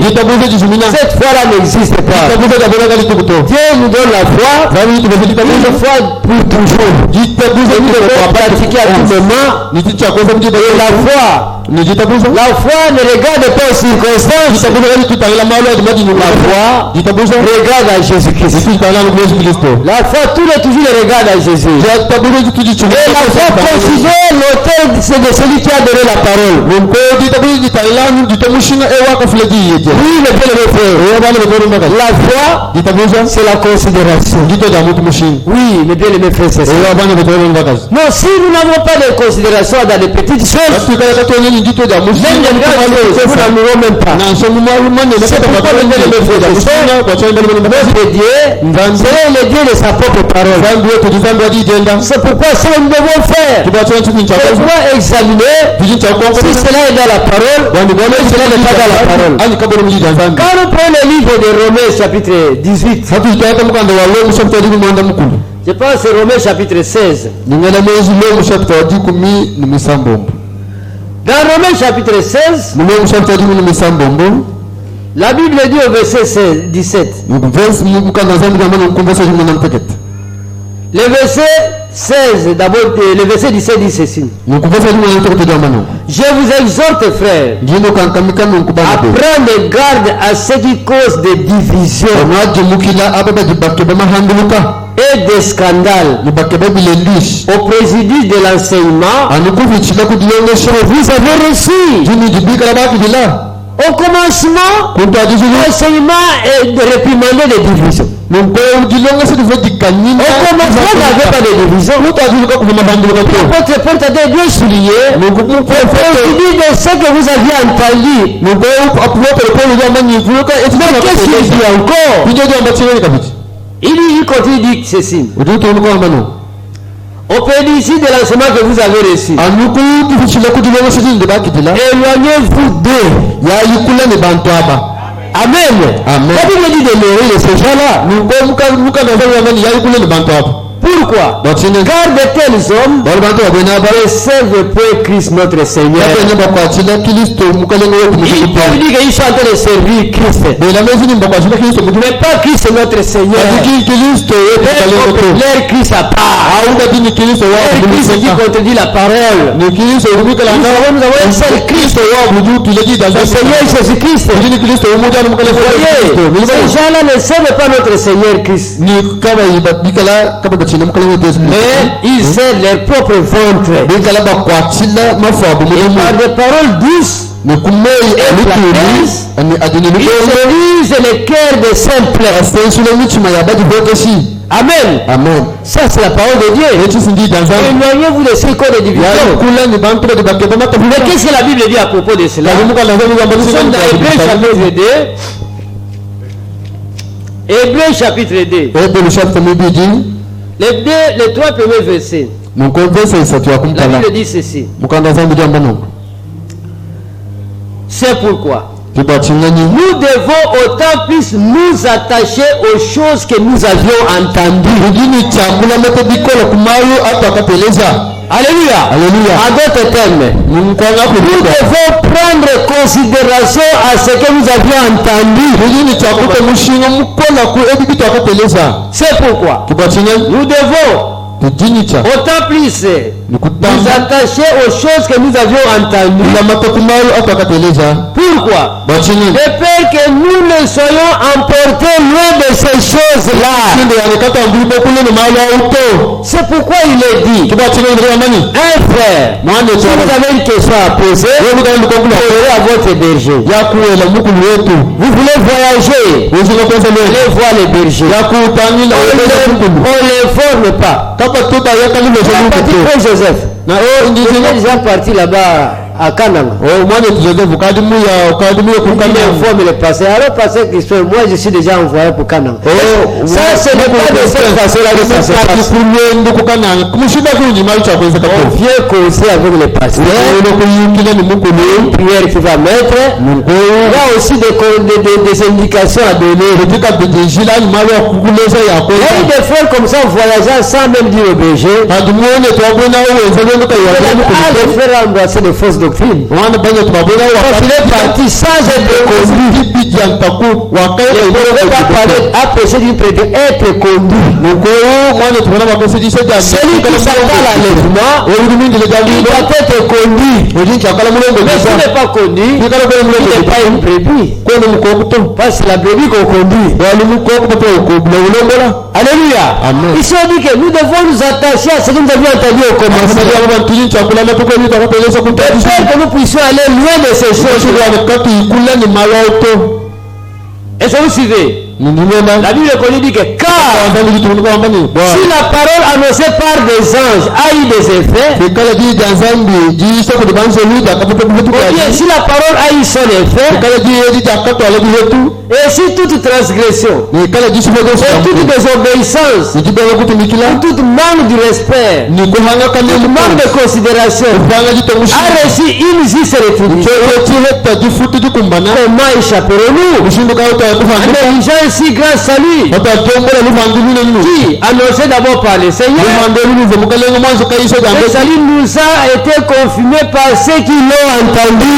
S1: Cette foi-là n'existe pas. Dieu nous donne la foi, une foi pour toujours. Et nous devons pratiquer à tout moment. Et la foi ne regarde pas aux circonstances. La foi regarde à Jésus-Christ. La foi, tout le toujours regarde à Jésus. Et la foi considère l'auteur de celui qui a donné la parole. Oui, mes bien-aimés frères. La foi, c'est la considération. Oui, mes bien-aimés frères, c'est ça. Non, si nous n'avons pas de considération dans les petites choses, même les grandes choses, nous n'amourons même pas. C'est pourquoi, mes bien-aimés frères et sœurs, notre Dieu, c'est le Dieu de sa propre parole. C'est pourquoi ce que nous devons faire, nous devons examiner si cela est dans la parole ou si cela n'est pas dans la parole. Quand nous prenons le livre de Romains chapitre 18, je pense que c'est Romains chapitre 16. Dans Romains chapitre 16, la Bible dit au verset 17. Le verset 16, d'abord, le verset 17 dit ceci. Je vous exhorte, frères, à prendre garde à ce qui cause des divisions et des scandales au préjudice de l'enseignement que vous avez reçu. Au commencement, l'enseignement est de réprimander les divisions. Au commencement, il n'y avait pas de division. Votre porte a bien souligné. Il dit de ce que vous aviez entendu. Mais qu'est-ce qu'il dit encore? Il continue de dire ceci. On peut dire ici de l'enseignement que vous avez reçu. Éloignez-vous d'eux. Amen.
S2: Amen.
S1: La Bible dit de nourrir ces gens-là. Pourquoi? Car de tels hommes ne servent point Christ notre Seigneur. Il dit qu'ils sont en train de servir Christ. Mais pas Christ notre Seigneur. Leur Christ à part. Christ qui contredit la parole. Nous avons un seul Christ. Le Seigneur Jésus-Christ. Voyez, ces gens-là ne servent pas notre Seigneur Christ. Mais ils servent leur propre ventre. Et par des paroles douces et plateuses, ils usent le cœur des simples. Amen.
S2: Amen.
S1: Ça c'est la parole de Dieu. Éloignez-vous de ce corps de division. Mais qu'est-ce que la Bible dit à propos de cela? Nous sommes dans Hébreux chapitre 2. Hébreux chapitre 2. Les 3 premiers versets. La Bible dit ceci. C'est pourquoi nous devons autant plus nous attacher aux choses que nous avions entendues. Alléluia. Alléluia. En d'autres termes, nous devons prendre considération à ce que nous avions entendu. C'est pourquoi nous devons autant plus nous attacher aux choses que nous avions entendues. Pourquoi? De peur que nous ne soyons emportés loin de ces choses-là. C'est pourquoi il est dit, un frère, si vous avez une question à poser, posez à votre berger. Vous voulez voyager, vous voulez voir les bergers. On ne l'informe pas. Joseph. Il est déjà parti là-bas à Canaan. Il informe le passé. Alors, pasteur Christophe, moi je suis déjà envoyé pour Canaan. Ça, ce n'est pas de cette façon-là que ça se passe. On vient causer avec le pasteur. Une prière qu'il va mettre. Il y a aussi des indications à donner. Il y a des fois comme ça, voyageant sans même dire au berger. Le frère a embrassé de fausses doctrines. Quand il est parti sans être conduit, a péché d'une prédire être conduit. Celui qui s'attend à l'enlèvement, il doit être conduit. Mais s'il n'est pas conduit, il n'est pas une brebis. Parce que c'est la brebis qu'on conduit. Alléluia. Il s'est dit que nous devons nous attacher à ce que nous avions entendu au commencement. Que nous puissions aller loin de ces choses. Est-ce que vous suivez? La Bible dit que car si la parole annoncée par des anges a eu des effets, si la parole a eu son effet, et si toute transgression, et toute désobéissance, toute manque de respect, toute manque de considération a reçu une juste rétribution, comment échapperons-nous? Si grand salut qui annoncé d'abord par le Seigneur, le salut nous a été confirmé par ceux qui l'ont entendu.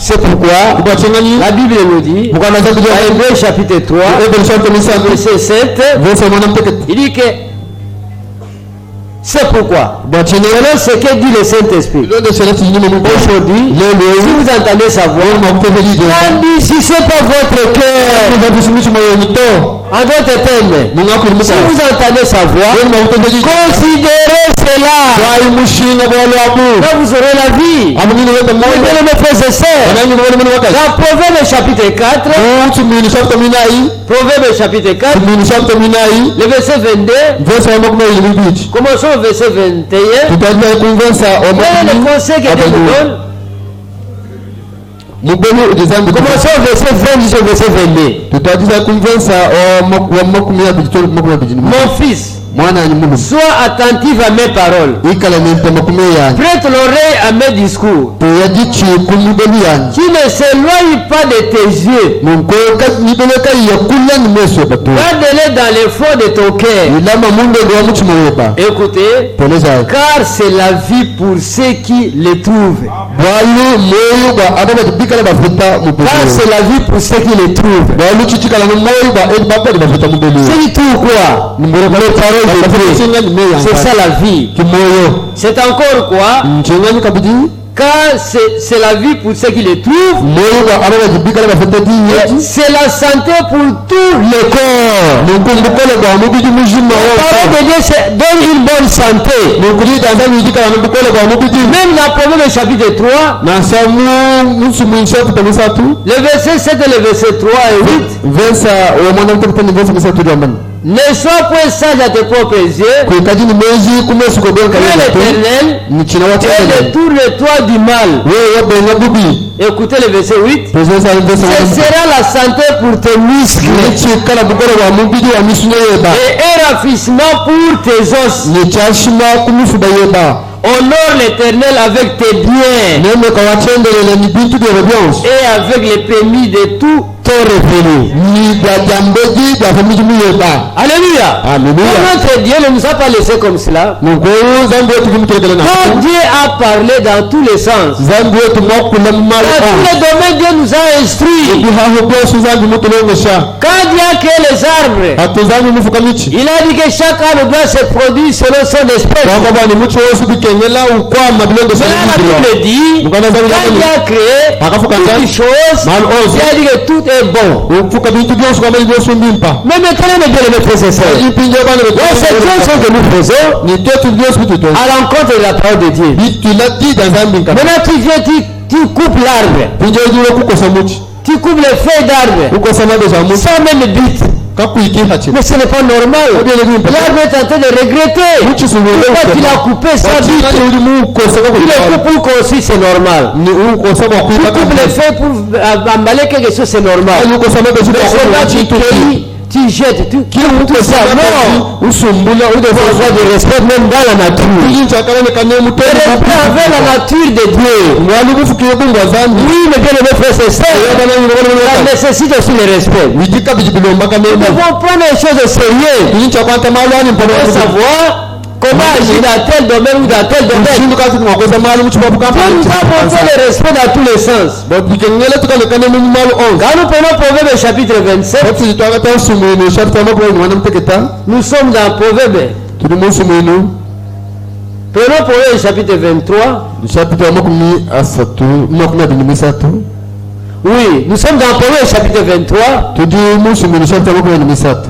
S1: C'est pourquoi la Bible nous dit dans Hébreux chapitre 3 verset 7, il dit que c'est pourquoi. Voilà ce que dit le Saint-Esprit. Aujourd'hui, si vous entendez sa voix, n'endurcissez pas votre cœur. En d'autres termes, si vous entendez sa voix, considérez cela. Là, vous aurez la vie. Mes frères et sœurs, dans Proverbe chapitre 4, Proverbe chapitre 4, le verset 22, commençons au verset 21. Quel est le conseil que Dieu nous donne? Commençons au verset 20 jusqu'au verset 22. Mon fils, Sois attentif à mes paroles. Prête l'oreille à mes discours. Qui ne s'éloigne pas de tes yeux. Garde-les dans les fonds de ton cœur. Écoutez, car c'est la vie pour ceux qui les trouvent. Car c'est la vie pour ceux qui les trouvent. C'est tout quoi? C'est ça la vie. C'est encore quoi? Car c'est la vie pour ceux qui les trouvent. C'est la santé pour tout le corps. La parole de Dieu donne une bonne santé. Même dans Proverbe chapitre 3, le verset 7 et le verset 3 et 8. Ne sois point sage à tes propres yeux. Crains l'Éternel et détourne-toi du mal. Écoutez le verset 8. Ce sera la santé pour tes muscles et un rafraîchissement pour tes os. Honore l'Éternel avec tes biens et avec les prémices de tout ton revenu. Alléluia. Notre Dieu ne nous a pas laissé comme cela. Quand Dieu a parlé dans tous les sens, dans tous les domaines, Dieu nous a instruits. Quand Dieu a créé les arbres, il a dit que chaque arbre doit se produire selon son espèce. Mais là, la Bible dit, quand Dieu a créé toutes les choses, il a dit que tout est bon. Mais maintenant, mes bien-aimés frères et sœurs, ces choses que nous faisons à l'encontre de la parole de Dieu. Maintenant, tu viens, tu coupes l'arbre. Tu coupes les feuilles d'arbre sans même but. Mais ce n'est pas normal. L'arbre est en train de regretter. Pourquoi tu l'as coupé sans but? Tu le coupes pour construire, c'est normal. Tu coupes les feuilles pour emballer quelque chose, c'est normal. Mais tu jettes, tout ça. Non. Il faut avoir du respect même dans la nature. Respect envers la nature de Dieu. Oui, mais bien aimés frères et sœurs, ça nécessite aussi le respect. Nous devons prendre les choses au sérieux. Pour savoir comment agir dans tel domaine ou dans tel domaine. Nous avons le respect dans tous les sens. Quand nous prenons Proverbe chapitre 27, nous sommes dans Proverbe. Prenons Proverbe chapitre 23. Oui, nous sommes dans Proverbe chapitre 23.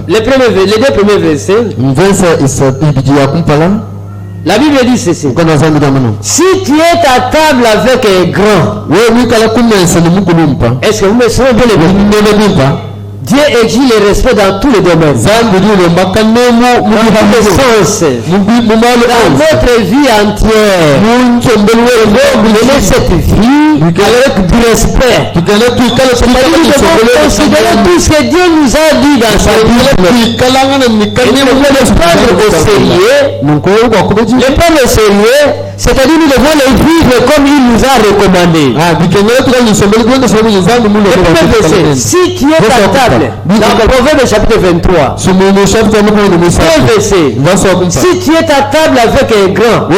S1: Les deux premiers versets. La Bible dit ceci. Si tu es à table avec un grand, est-ce que vous me souvenez bien les bien? Dieu exige le respect dans tous les domaines. Dans tous les sens. Dans notre vie entière. Mener cette vie avec du respect. Nous devons considérer tout ce que Dieu nous a dit dans sa Bible. Et nous devons le prendre au sérieux. Le prendre au sérieux, c'est-à-dire nous devons le vivre comme il nous a recommandé. Si tu es à table, dans le Proverbe chapitre 23, verset. Si tu es à table avec un grand,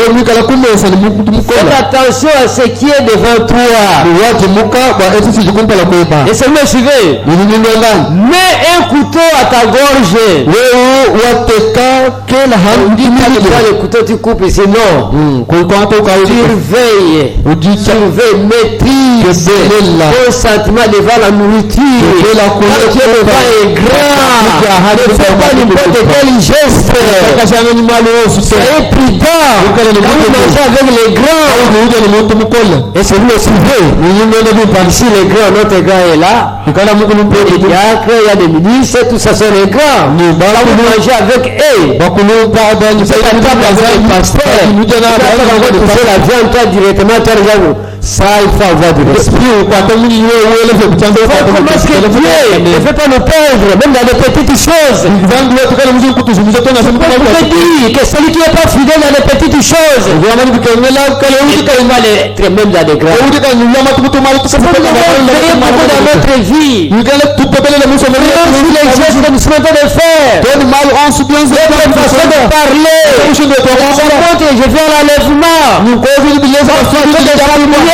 S1: fais attention à ce qui est devant toi. Et si vous me suivez, mets un couteau à ta gorge. Le couteau tu coupes ici, non. Surveille, maîtrise ton sentiment devant la nourriture. Quand tu es devant un grand, ne fais pas n'importe quel geste. Soyez prudent quand vous mangez avec les grands. Est-ce que vous me suivez? Ici les grands, notre grand est là. Il y a des ministres, tout ça sont les grands. Quand vous mangez avec eux, c'est la table avec le pasteur. La viande, toi directement, Ça, il faut avoir du respect. Comment est-ce que Dieu ne fait pas nous perdre, même dans les petites choses? On peut dire que celui qui n'est pas fidèle dans les petites choses, il va l'être même dans les grandes. C'est pour nous veiller beaucoup dans notre vie. Les gestes que nous sommes en train de faire, notre façon de parler, je fais l'enlèvement,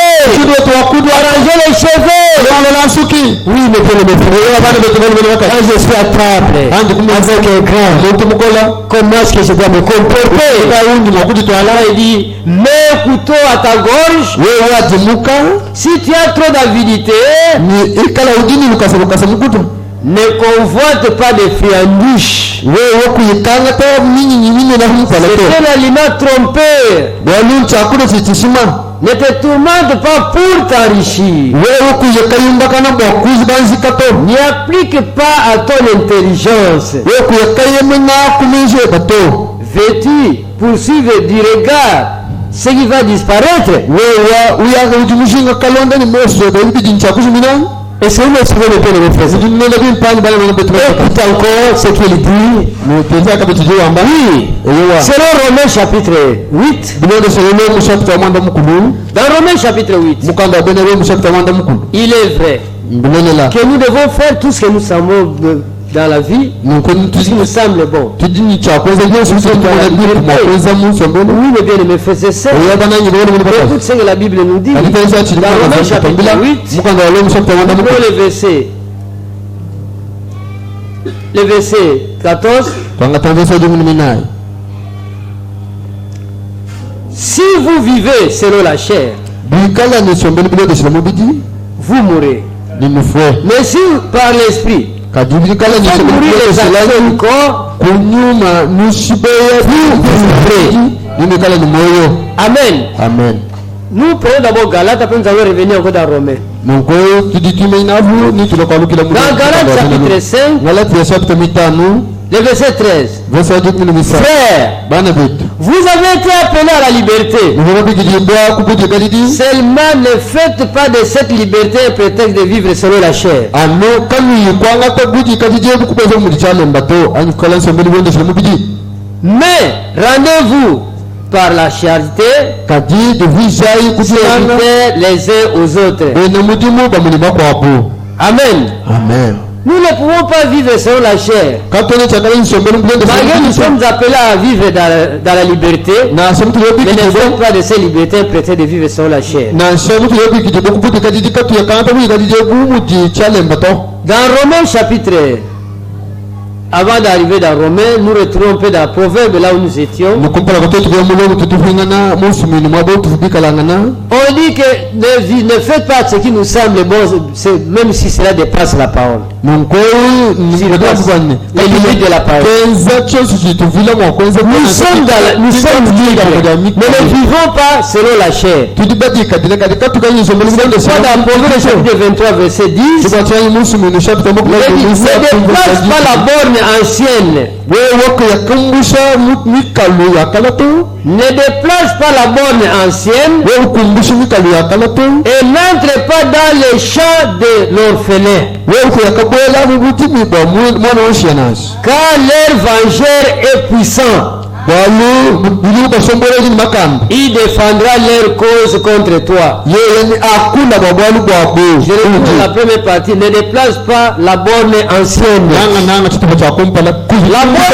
S1: arranger les cheveux. Oui, mais quand je suis à table avec un grand, comment est-ce que je dois me comporter? Il dit, mets un couteau à ta gorge. Si tu as trop d'avidité, ne convoite pas de friandises. C'est un aliment trompeur. Ne te tourmente pas pour t'enrichir. N'y applique pas à ton intelligence. Veux-tu poursuivre du regard ce qui va disparaître? Est-ce que vous me suivez le Père de mes frères? Écoute encore ce qu'il dit. Oui. Selon Romains chapitre 8. Dans Romains chapitre 8. Il est vrai que nous devons faire tout ce que nous savons dans la vie, tout ce qui nous semble bon. Oui, mais bien aimés frères et sœurs, écoute ce que la Bible nous dit. Dans Romains chapitre 8, le verset 14. Si vous vivez selon la chair, vous mourrez. Mais si par l'esprit, vous mourir les actions du corps, Amen.
S2: Amen.
S1: Nous prenons d'abord Galates, après nous allons revenir encore dans Romains. Dans Galates chapitre 5, le verset 13. Frères, vous avez été appelés à la liberté. Seulement ne faites pas de cette liberté un prétexte de vivre selon la chair. Mais rendez-vous par la charité, les uns aux autres. Amen.
S2: Amen.
S1: Nous ne pouvons pas vivre selon la chair. Malgré nous sommes appelés à vivre dans la liberté, mais ne faisons pas de cette liberté un prétexte de vivre selon la chair. Dans Romains chapitre, avant d'arriver dans Romains, nous retrouvons un peu dans Proverbe là où nous étions. On dit que ne faites pas ce qui nous semble bon, même si cela dépasse la parole. Les limites de la parole. Nous sommes libres, mais ne vivons pas selon la chair. C'est dans Proverbe chapitre 23 verset 10. Ne déplace pas la borne ancienne. Ne déplace pas la borne ancienne et n'entre pas dans les champs de l'orphelin, car leur vengeur est puissant. Il défendra leur cause contre toi. Je reprends la première partie. Ne déplace pas la borne ancienne. La borne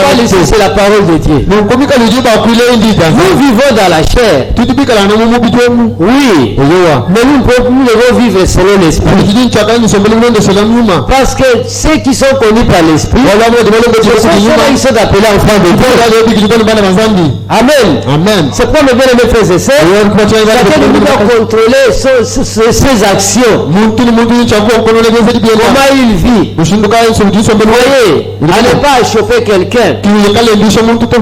S1: ancienne ici, c'est la parole de Dieu. Nous vivons dans la chair. Oui. Mais nous devons vivre selon l'esprit. Parce que ceux qui sont connus par l'esprit, ce sont ceux qui sont appelés enfants de Dieu. Amen.
S2: Amen.
S1: C'est pour le bien de mes frères et sœurs. Chacun de nous doit contrôler ses actions. Comment il vit. Voyez, à ne pas choper quelqu'un.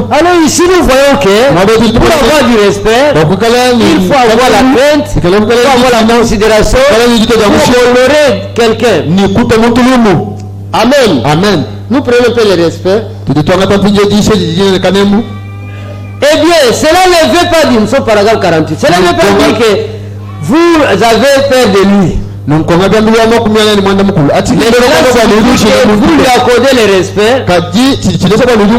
S1: Alors ici nous voyons que pour avoir du respect, il faut avoir la crainte, il faut avoir la considération pour honorer quelqu'un. Amen.
S2: Amen.
S1: Nous prenons un peu le respect. Eh bien, cela ne veut pas dire, nous sommes paragraphe 48, cela ne veut pas dire que vous avez peur de lui.
S2: nonkonga byambiwa makumyana ni mwanda mukulu ati
S1: Mais là, vous lui accordez le respect.
S2: kaji kilesa kwa lumu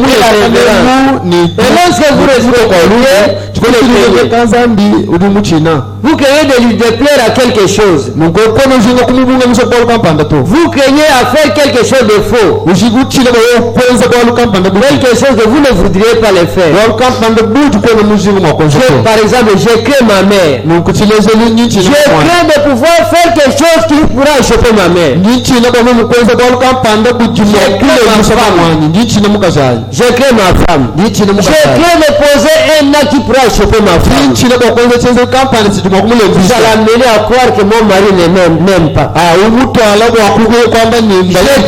S2: ni
S1: Et lorsque vous respectez
S2: kanzambi uli muchina
S1: vous craignez de lui déplaire à quelque chose.
S2: nonkokono zinga kumubunga musopolo kampanda to
S1: Vous craignez à faire quelque chose de faux.
S2: ushiguchile bayo kwenza kwa lukampanda
S1: Quelque chose que vous ne voudriez pas le faire.
S2: wa lukampanda butu kwa muzinga mwakonzo
S1: Par exemple, je crains ma mère.
S2: nonkuchileze nyinchi
S1: Je crains de pouvoir faire quelque chose qui pourra échapper ma mère.
S2: nyinchi na kwa mukwenza kwa lukampanda bujimwa kule musabamwani nyinchi na mukazayi
S1: Je crains ma femme.
S2: nyinchi na
S1: Je
S2: mukazayi
S1: crains de poser un acte qui pourra échapper ma femme.
S2: nyinchi na kwa kwenza chenza kampanda
S1: Ça l'amener à croire que mon mari ne m'aime pas.
S2: umutwala bwakugwe kwamba
S1: Je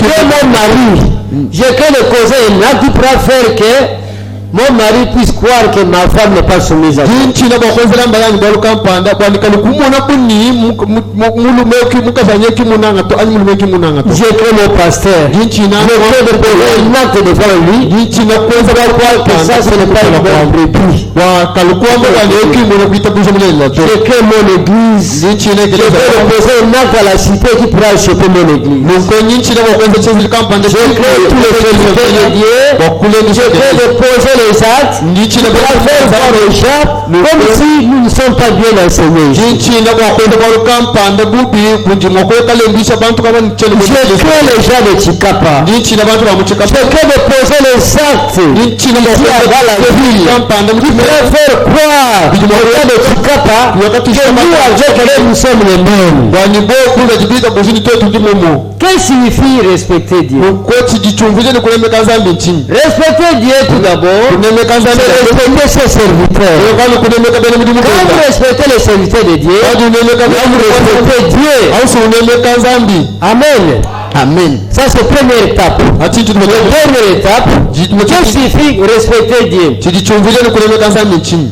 S1: crains mon mari. Je crains de causer un acte qui pourra faire que mon mari puisse croire que ma femme n'est pas soumise à lui.
S2: jinchina bakwenzera mbayani balukampanda kwanikali kumona kuni mulume mukazanye kimunanga to ani mulume kimunanga to
S1: Je crains mon pasteur.
S2: jinchina
S1: Je crains de poser un acte devant lui.
S2: jinchina kwenza
S1: croire que ça ce n'est pas une bonne brebis.
S2: wa kalikuamba bane kimuna kuitabuza mulela to
S1: Je crains mon église.
S2: jinchina
S1: Je crains de poser un acte à la cité qui pourra échapper mon église.
S2: nuko jinchina bakwenza chenza kampanda
S1: Je crains tous les serviteurs de Dieu. Je crains de poser les actes
S2: jinchina
S1: pour faire voir les gens comme si nous ne sommes pas bien enseignés.
S2: jinchina bakwenza balukampanda bubi kujimwa kwekalembisha bantu kama nichele
S1: Je crains les gens de Chikapa.
S2: jinchina bantu bamuchikapa
S1: Je crains de poser les actes
S2: jinchina
S1: qui avant la vie
S2: kampanda
S1: qui pourraient faire croire aux gens de Chikapa que nous avec eux nous sommes les mêmes.
S2: wanibo kule jibika buzini twetu ndimomo
S1: Qu'est-ce qui signifie respecter Dieu?
S2: kweti jichumvile ni kulemeka zambi nchini
S1: Respecter Dieu tout d'abord,
S2: kunemeka zambi
S1: c'est respecter ses serviteurs.
S2: kwani kunemeka bene mudimu
S1: Quand vous respectez les serviteurs de Dieu,
S2: kwani unemeka
S1: vous respectez Dieu.
S2: au si unemeka zambi
S1: Amen.
S2: amen
S1: Ça c'est la première étape.
S2: ati
S1: La dernière étape, qu'est-ce qui signifie respecter Dieu?
S2: jichumvile ni kulemeka zambi nchini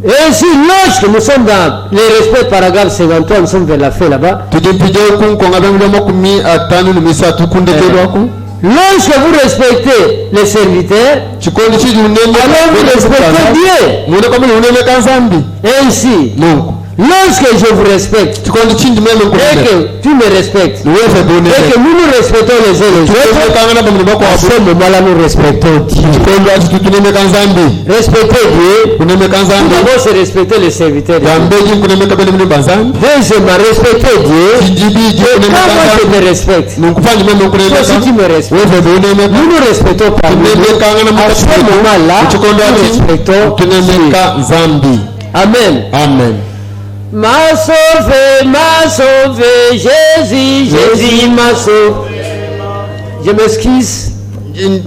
S1: Et ainsi, lorsque nous sommes dans les respects paragraphe 53, nous sommes vers la fin là-bas.
S2: tujimpije kunkonga bamwe makumi atanu numisatu kundekelwako
S1: Lorsque vous respectez les serviteurs,
S2: chikondi chiji
S1: alors vous respectez Dieu.
S2: mune kama unemeka zambi
S1: Ainsi,
S2: Mungu
S1: lorsque je vous respecte
S2: chikondi chindi meme
S1: et
S2: kundekelwa
S1: que tu me respectes
S2: wewe
S1: et
S2: bone
S1: que nous nous respectons les uns les autres,
S2: tuwekanga na bamwe bako
S1: à ce moment-là nous respectons Dieu.
S2: chikondi ati tunemeka zambi
S1: Respecter Dieu,
S2: kunemeka zambi
S1: d'abord c'est respecter les serviteurs de Dieu.
S2: gambeji kunemeka bene mudimu bazambi
S1: Deuxièmement, respecter Dieu.
S2: kijibije
S1: Quand
S2: kunemeka
S1: moi je
S2: zambi
S1: te respecte,
S2: nukufanya meme
S1: toi
S2: kunemeka
S1: aussi tu me respectes.
S2: wewe bone
S1: Nous nous respectons par nous. À ce moment-là,
S2: chikondi
S1: nous
S2: ati
S1: respectons Dieu.
S2: tunemeka zambi
S1: Amen.
S2: amen
S1: M'a sauvé, Jésus, Jésus m'a sauvé. Je m'excuse.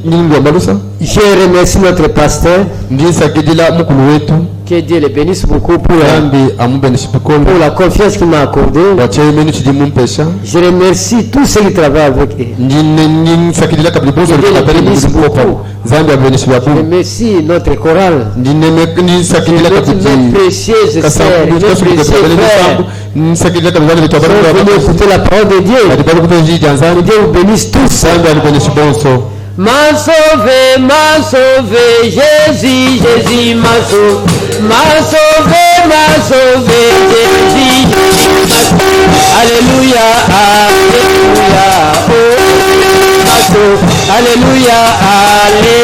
S2: nyingi balusa
S1: Je remercie notre pasteur.
S2: ndisakidila mukulu wetu
S1: Que Dieu le bénisse beaucoup pour
S2: kandi amubenesi pikolo
S1: la confiance qu'il m'a accordée.
S2: wachemeni chidi mumpesha
S1: Je remercie tous ceux qui travaillent avec eux.
S2: ndinsakidila kabili bozo likapeli mukulukopa zambi abenesi
S1: Je
S2: babu
S1: remercie notre chorale.
S2: ndinsakidila
S1: Notre
S2: kabili
S1: précieuse sœur, notre précieux frère.
S2: nsakidila kabili bana
S1: Nous
S2: bitwabana
S1: venons écouter la parole de Dieu.
S2: bali kutoji janzani
S1: Dieu vous bénisse tous.
S2: zambi alibenesi bonso
S1: M'a sauvé, Jésus, Jésus m'a sauvé. M'a sauvé, Jésus, Jésus m'a sauvé. Alléluia, Alléluia, oh, m'a sauvé. Alléluia, Alléluia.